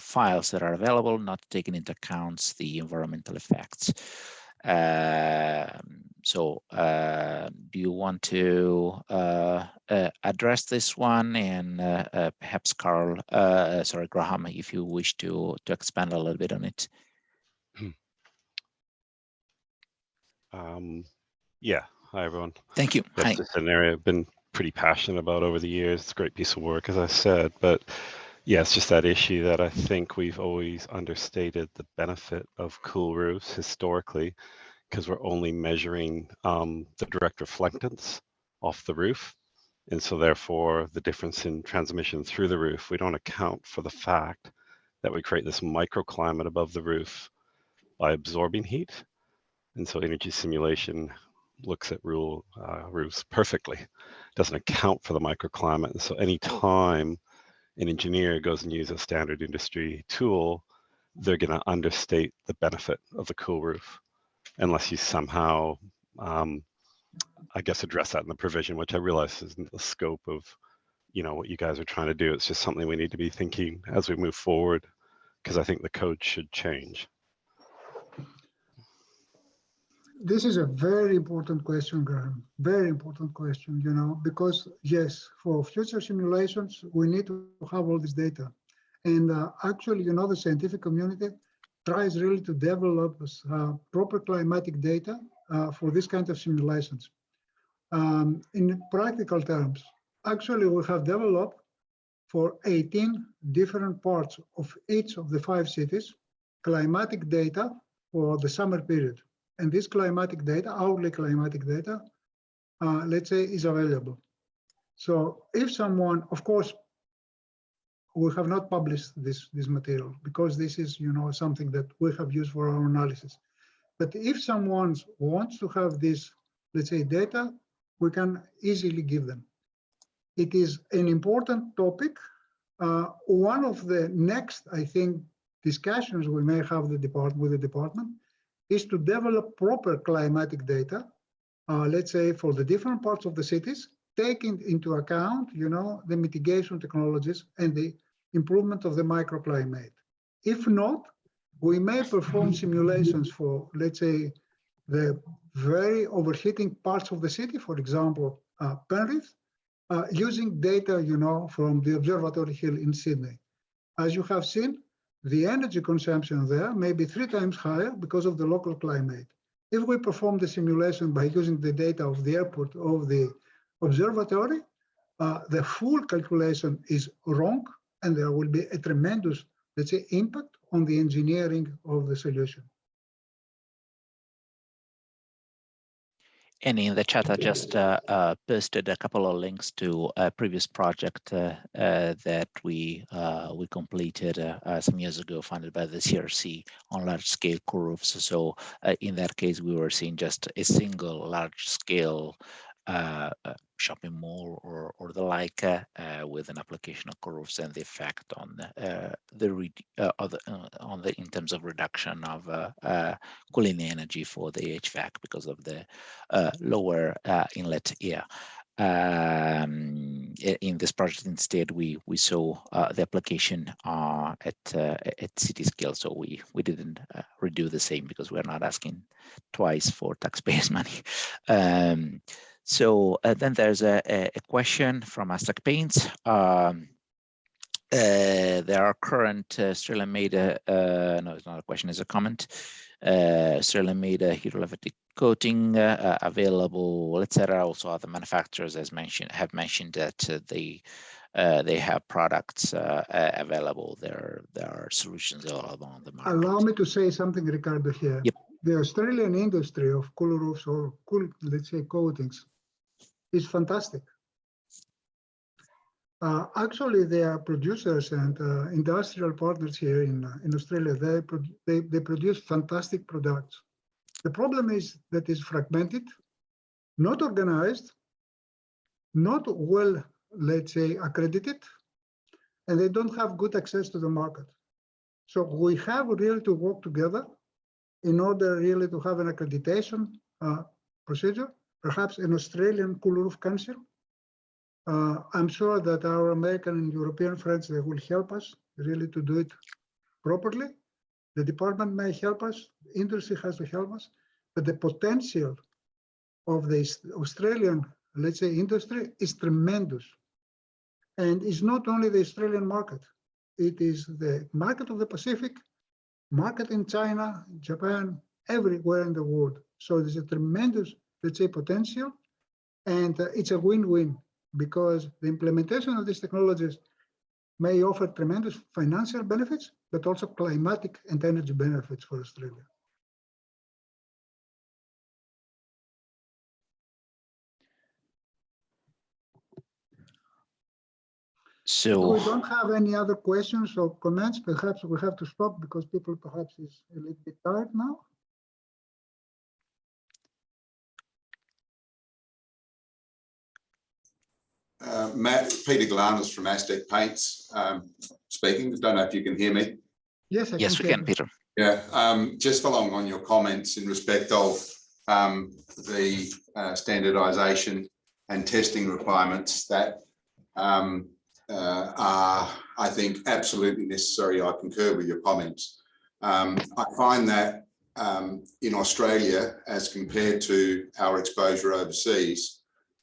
files that are available, not taking into account the environmental effects. So do you want to address this one? And perhaps Graham, if you wish to expand a little bit on it. Yeah, hi everyone. Thank you. That's Hi. just an area I've been pretty passionate about over the years. It's a great piece of work, as I said, but yeah, it's just that issue that I think we've always understated the benefit of cool roofs historically, because we're only measuring the direct reflectance off the roof. And so therefore the difference in transmission through the roof, we don't account for the fact that we create this microclimate above the roof by absorbing heat. And so energy simulation looks at roofs perfectly, doesn't account for the microclimate. And so any time an engineer goes and uses a standard industry tool, they're going to understate the benefit of the cool roof, unless you somehow, I guess, address that in the provision, which I realize isn't the scope of, you know, what you guys are trying to do. It's just something we need to be thinking as we move forward, because I think the code should change. This is a very important question, Graham. Very important question, you know, because yes, for future simulations, we need to have all this data. And actually, you know, the scientific community tries really to develop proper climatic data for this kind of simulations. In practical terms, actually, we have developed for 18 different parts of each of the 5 cities, climatic data for the summer period. And this climatic data, hourly climatic data, let's say, is available. So if someone, of course, we have not published this material because this is, you know, something that we have used for our analysis. But if someone wants to have this, let's say, data, we can easily give them. It is an important topic. One of the next, I think, discussions we may have with the department is to develop proper climatic data, let's say, for the different parts of the cities, taking into account, you know, the mitigation technologies and the improvement of the microclimate. If not, we may perform simulations for, let's say, the very overheating parts of the city, for example, Penrith, using data, you know, from the observatory hill in Sydney. As you have seen, the energy consumption there may be 3 times higher because of the local climate. If we perform the simulation by using the data of the airport of the observatory, the full calculation is wrong, and there will be a tremendous, let's say, impact on the engineering of the solution. And in the chat, I just posted a couple of links to a previous project that we completed some years ago, funded by the CRC on large-scale cool roofs. So in that case, we were seeing just a single large-scale shopping mall or the like with an application of cool roofs and the effect on in terms of reduction of cooling energy for the HVAC because of the lower inlet air. In this project, instead, we saw the application at city scale, so we didn't redo the same because we're not asking twice for taxpayers' money. So then there's a question from Aztec Paints. There are current Australian-made, no, it's not a question, it's a comment. Australian-made hydrolytic coating available, etc. Also, other manufacturers, as mentioned, have mentioned that they have products available. There are solutions available on the market. Allow me to say something, Ricardo, here. Yep. The Australian industry of cool roofs or cool, let's say, coatings is fantastic. Actually, they are producers and industrial partners here in Australia. They produce fantastic products. The problem is that it's fragmented, not organized, not well, let's say, accredited, and they don't have good access to the market. So we have really to work together in order really to have an accreditation procedure, perhaps an Australian Cool Roof Council. I'm sure that our American and European friends, they will help us really to do it properly. The department may help us, industry has to help us, but the potential of the Australian, let's say, industry is tremendous. And it's not only the Australian market, it is the market of the Pacific, market in China, Japan, everywhere in the world. So there's a tremendous, let's say, potential, and it's a win-win because the implementation of these technologies may offer tremendous financial benefits, but also climatic and energy benefits for Australia. So we don't have any other questions or comments. Perhaps we have to stop because people perhaps is a little bit tired now. Matt, Peter Galanis from Aztec Paints speaking. Don't know if you can hear me. Yes, yes, we can, Peter. Yeah, just following on your comments in respect of the standardization and testing requirements that are, I think, absolutely necessary. I concur with your comments. I find that in Australia, as compared to our exposure overseas,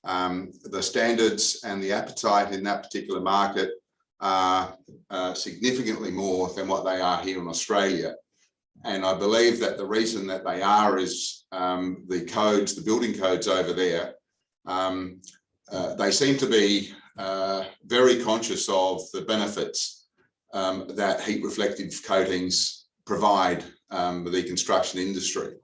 the standards and the appetite in that particular market are significantly more than what they are here in Australia. And I believe that the reason that they are is the codes, the building codes over there, they seem to be very conscious of the benefits that heat reflective coatings provide the construction industry.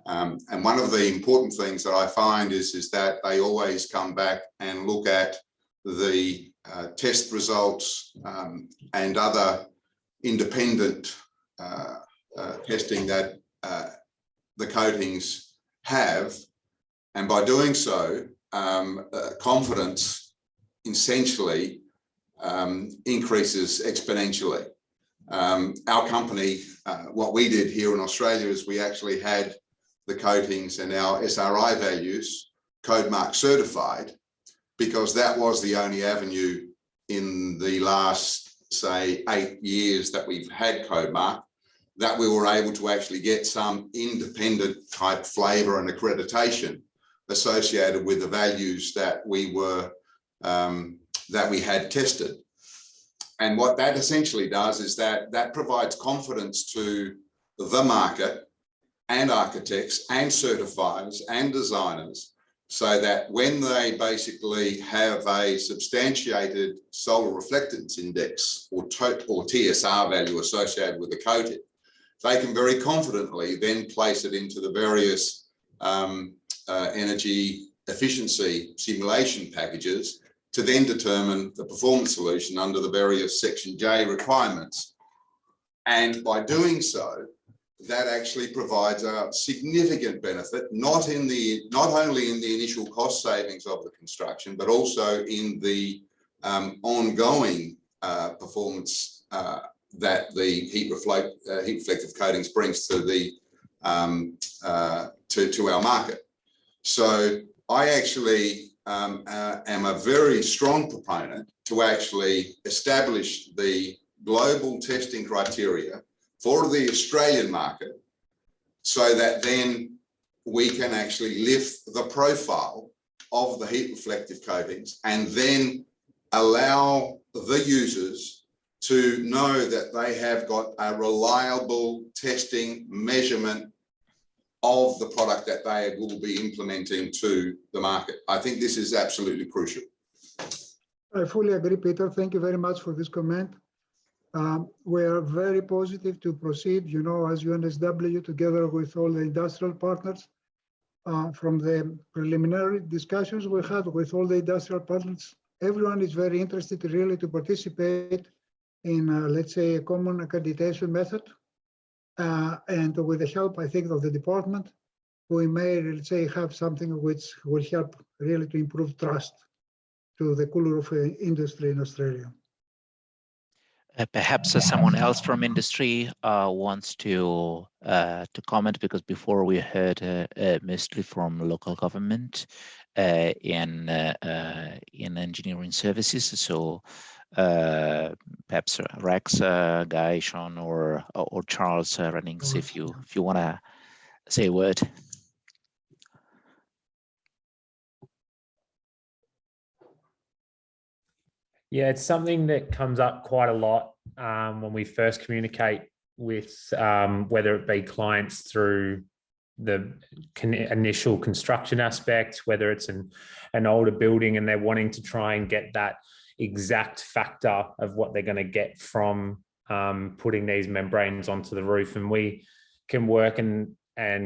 And one of the important things that I find is that they always come back and look at the test results and other independent testing that the coatings have. And by doing so, confidence essentially increases exponentially. Our company, what we did here in Australia is we actually had the coatings and our SRI values code mark certified, because that was the only avenue in the last, say, 8 years that we've had code mark, that we were able to actually get some independent type flavour and accreditation associated with the values that we were that we had tested. And what that essentially does is that provides confidence to the market and architects and certifiers and designers, so that when they basically have a substantiated solar reflectance index or TSR value associated with the coating, they can very confidently then place it into the various energy efficiency simulation packages to then determine the performance solution under the various Section J requirements. And by doing so, that actually provides a significant benefit, not only in the initial cost savings of the construction, but also in the ongoing performance that the heat reflective coatings brings to the to our market. So I actually am a very strong proponent to actually establish the global testing criteria for the Australian market, so that then we can actually lift the profile of the heat reflective coatings and then allow the users to know that they have got a reliable testing measurement of the product that they will be implementing to the market. I think this is absolutely crucial. I fully agree, Peter. Thank you very much for this comment. We are very positive to proceed, you know, as UNSW, together with all the industrial partners. From the preliminary discussions we had with all the industrial partners, everyone is very interested really to participate in, let's say, a common accreditation method. And with the help, I think, of the department, we may, let's say, have something which will help really to improve trust to the cool roof industry in Australia. Perhaps someone else from industry wants to comment, because before we heard mostly from local government in engineering services. So perhaps Rex, Guy, Sean, or Charles Rennings, if you want to say a word. Yeah, it's something that comes up quite a lot when we first communicate whether it be clients through the initial construction aspect, whether it's an older building and they're wanting to try and get that exact factor of what they're going to get from putting these membranes onto the roof, and we can work and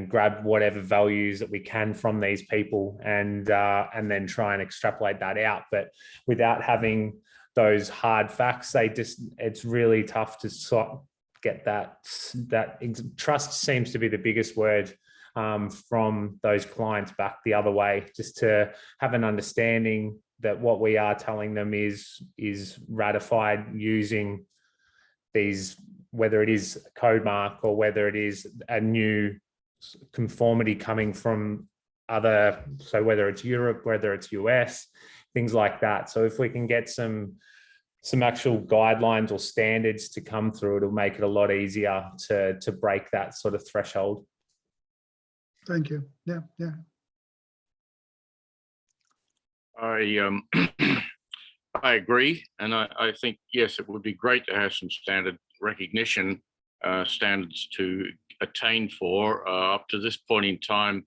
grab whatever values that we can from these people and then try and extrapolate that out. But without having those hard facts, it's really tough to get that trust seems to be the biggest word from those clients back the other way, just to have an understanding that what we are telling them is ratified using these, whether it is a code mark or whether it is a new conformity coming from other, so whether it's Europe, whether it's US, things like that. So if we can get some actual guidelines or standards to come through, it'll make it a lot easier to break that sort of threshold. Thank you. Yeah. I agree, and I think, yes, it would be great to have some standard recognition standards to attain for. Up to this point in time,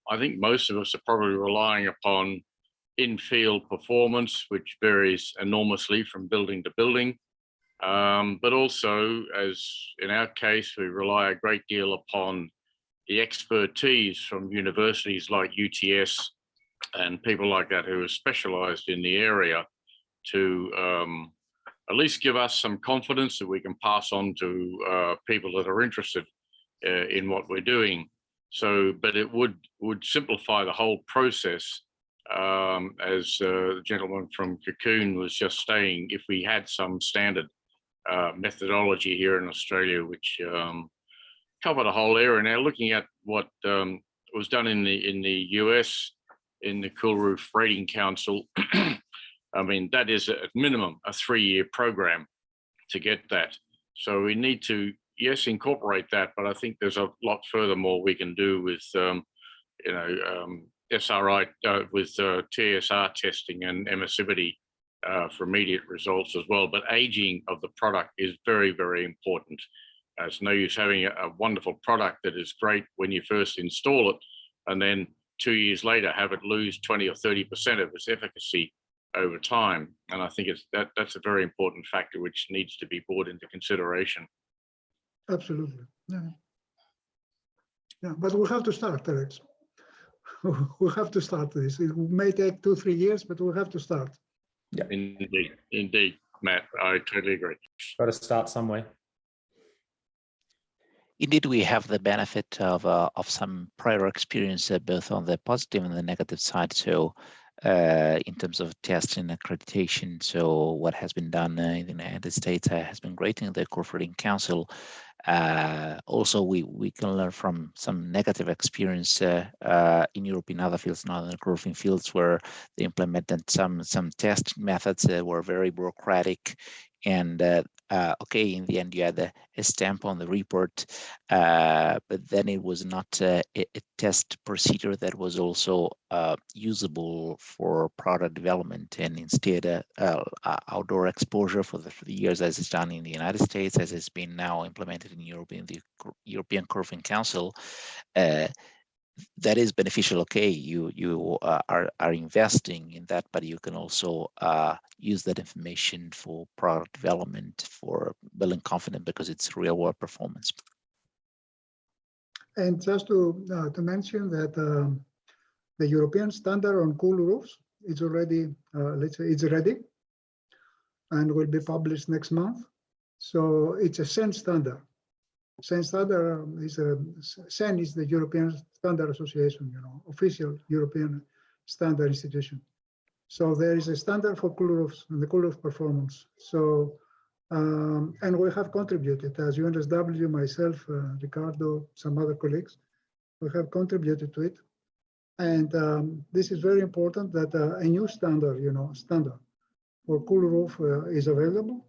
I think most of us are probably relying upon in-field performance, which varies enormously from building to building. But also, as in our case, we rely a great deal upon the expertise from universities like UTS and people like that who are specialized in the area to at least give us some confidence that we can pass on to people that are interested in what we're doing. So, but it would simplify the whole process, as the gentleman from Cocoon was just saying, if we had some standard methodology here in Australia, which covered a whole area. Now, looking at what was done in the US, in the Cool Roof Rating Council, I mean, that is at minimum a 3-year program to get that. So we need to, yes, incorporate that, but I think there's a lot furthermore we can do with, SRI, with TSR testing and emissivity for immediate results as well. But aging of the product is very, very important. It's no use having a wonderful product that is great when you first install it, and then 2 years later have it lose 20 or 30% of its efficacy over time. And I think that's a very important factor which needs to be brought into consideration. Absolutely. Yeah, but we have to start, Alex. We have to start this. It may take 2-3 years, but we have to start. Yeah, Indeed, Matt. I totally agree. Got to start somewhere. Indeed, we have the benefit of some prior experience, both on the positive and the negative side. So in terms of testing accreditation, so what has been done in the United States has been great in the Roof Rating Council. Also, we can learn from some negative experience in Europe, in other fields, not in the roofing fields, where they implemented some test methods that were very bureaucratic. And okay, in the end, you had a stamp on the report, but then it was not a test procedure that was also usable for product development, and instead outdoor exposure for the years, as it's done in the United States, as it's been now implemented in Europe in the European Roofing Council. That is beneficial. Okay, you are investing in that, but you can also use that information for product development, for building confidence, because it's real world performance. And just to mention that the European standard on cool roofs is already, let's say, it's ready, and will be published next month. So it's a SEN standard. SEN standard is SEN is the European Standard Association, official European standard institution. So there is a standard for cool roofs and the cool roof performance. So and we have contributed as UNSW, myself, Ricardo, some other colleagues, we have contributed to it. And this is very important that a new standard, standard for cool roof is available.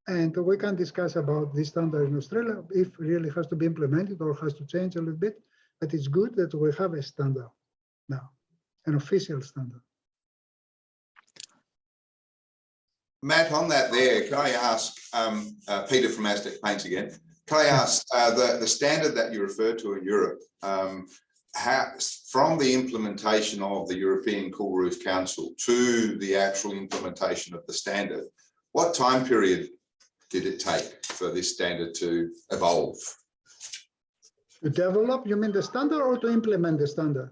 And we can discuss about this standard in Australia, if really has to be implemented or has to change a little bit. But it's good that we have a standard now, an official standard. Matt, on that there, can I ask, Peter from Aztec Paints again, can I ask the standard that you referred to in Europe, from the implementation of the European Cool Roof Council to the actual implementation of the standard, what time period did it take for this standard to evolve? To develop, you mean the standard, or to implement the standard?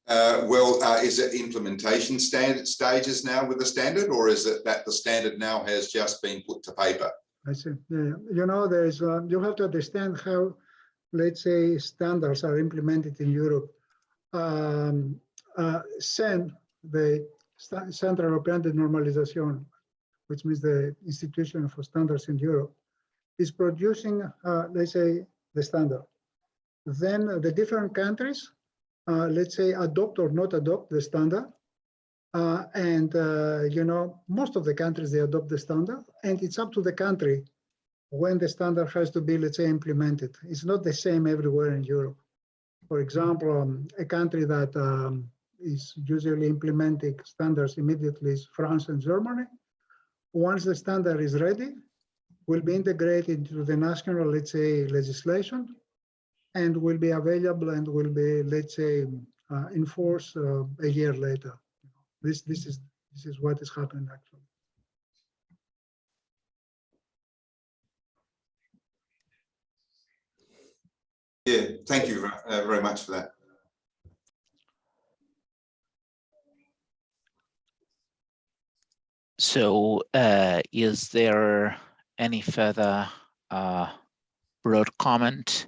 Is it implementation stages now with the standard, or is it that the standard now has just been put to paper? I see. Yeah. You know, there's you have to understand how, let's say, standards are implemented in Europe. CEN, the Central European de Normalisation, which means the Institution for Standards in Europe, is producing, let's say, the standard. Then the different countries, let's say, adopt or not adopt the standard. You know, most of the countries, they adopt the standard, and it's up to the country when the standard has to be, let's say, implemented. It's not the same everywhere in Europe. For example, a country that is usually implementing standards immediately is France and Germany. Once the standard is ready, will be integrated into the national, let's say, legislation, and will be available and will be, let's say, enforced a year later. This is what is happening actually. Yeah, thank you very much for that. So is there any further broad comment?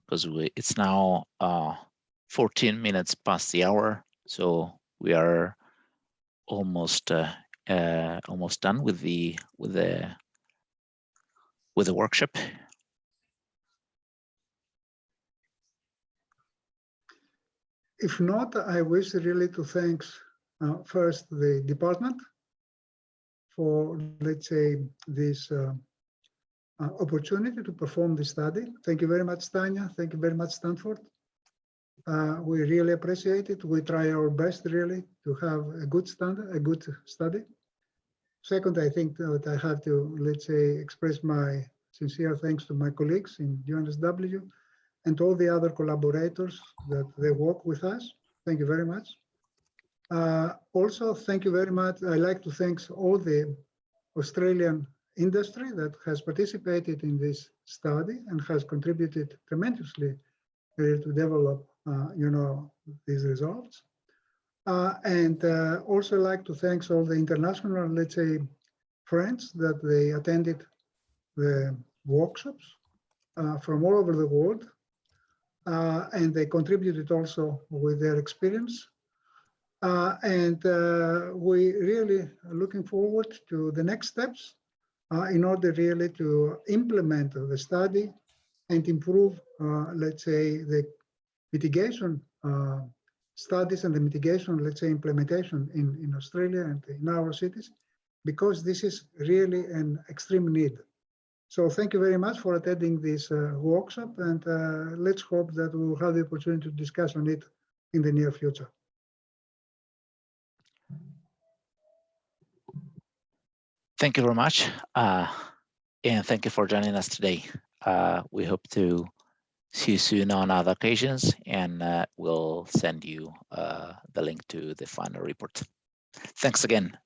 Because it's now 14 minutes past the hour, so we are almost done with the workshop. If not, I wish really to thank first the department for, let's say, this opportunity to perform the study. Thank you very much, Tanya. Thank you very much, Stanford. We really appreciate it. We try our best really to have a good standard, a good study. Second, I think that I have to, let's say, express my sincere thanks to my colleagues in UNSW and all the other collaborators that they work with us. Thank you very much. Also, thank you very much. I like to thank all the Australian industry that has participated in this study and has contributed tremendously to develop, you know, these results. And also like to thank all the international, let's say, friends that they attended the workshops from all over the world. And they contributed also with their experience. And we really are looking forward to the next steps in order really to implement the study and improve, let's say, the mitigation studies and the mitigation, let's say, implementation in Australia and in our cities, because this is really an extreme need. So thank you very much for attending this workshop, and let's hope that we will have the opportunity to discuss on it in the near future. Thank you very much, and thank you for joining us today. We hope to see you soon on other occasions, and we'll send you the link to the final report. Thanks again.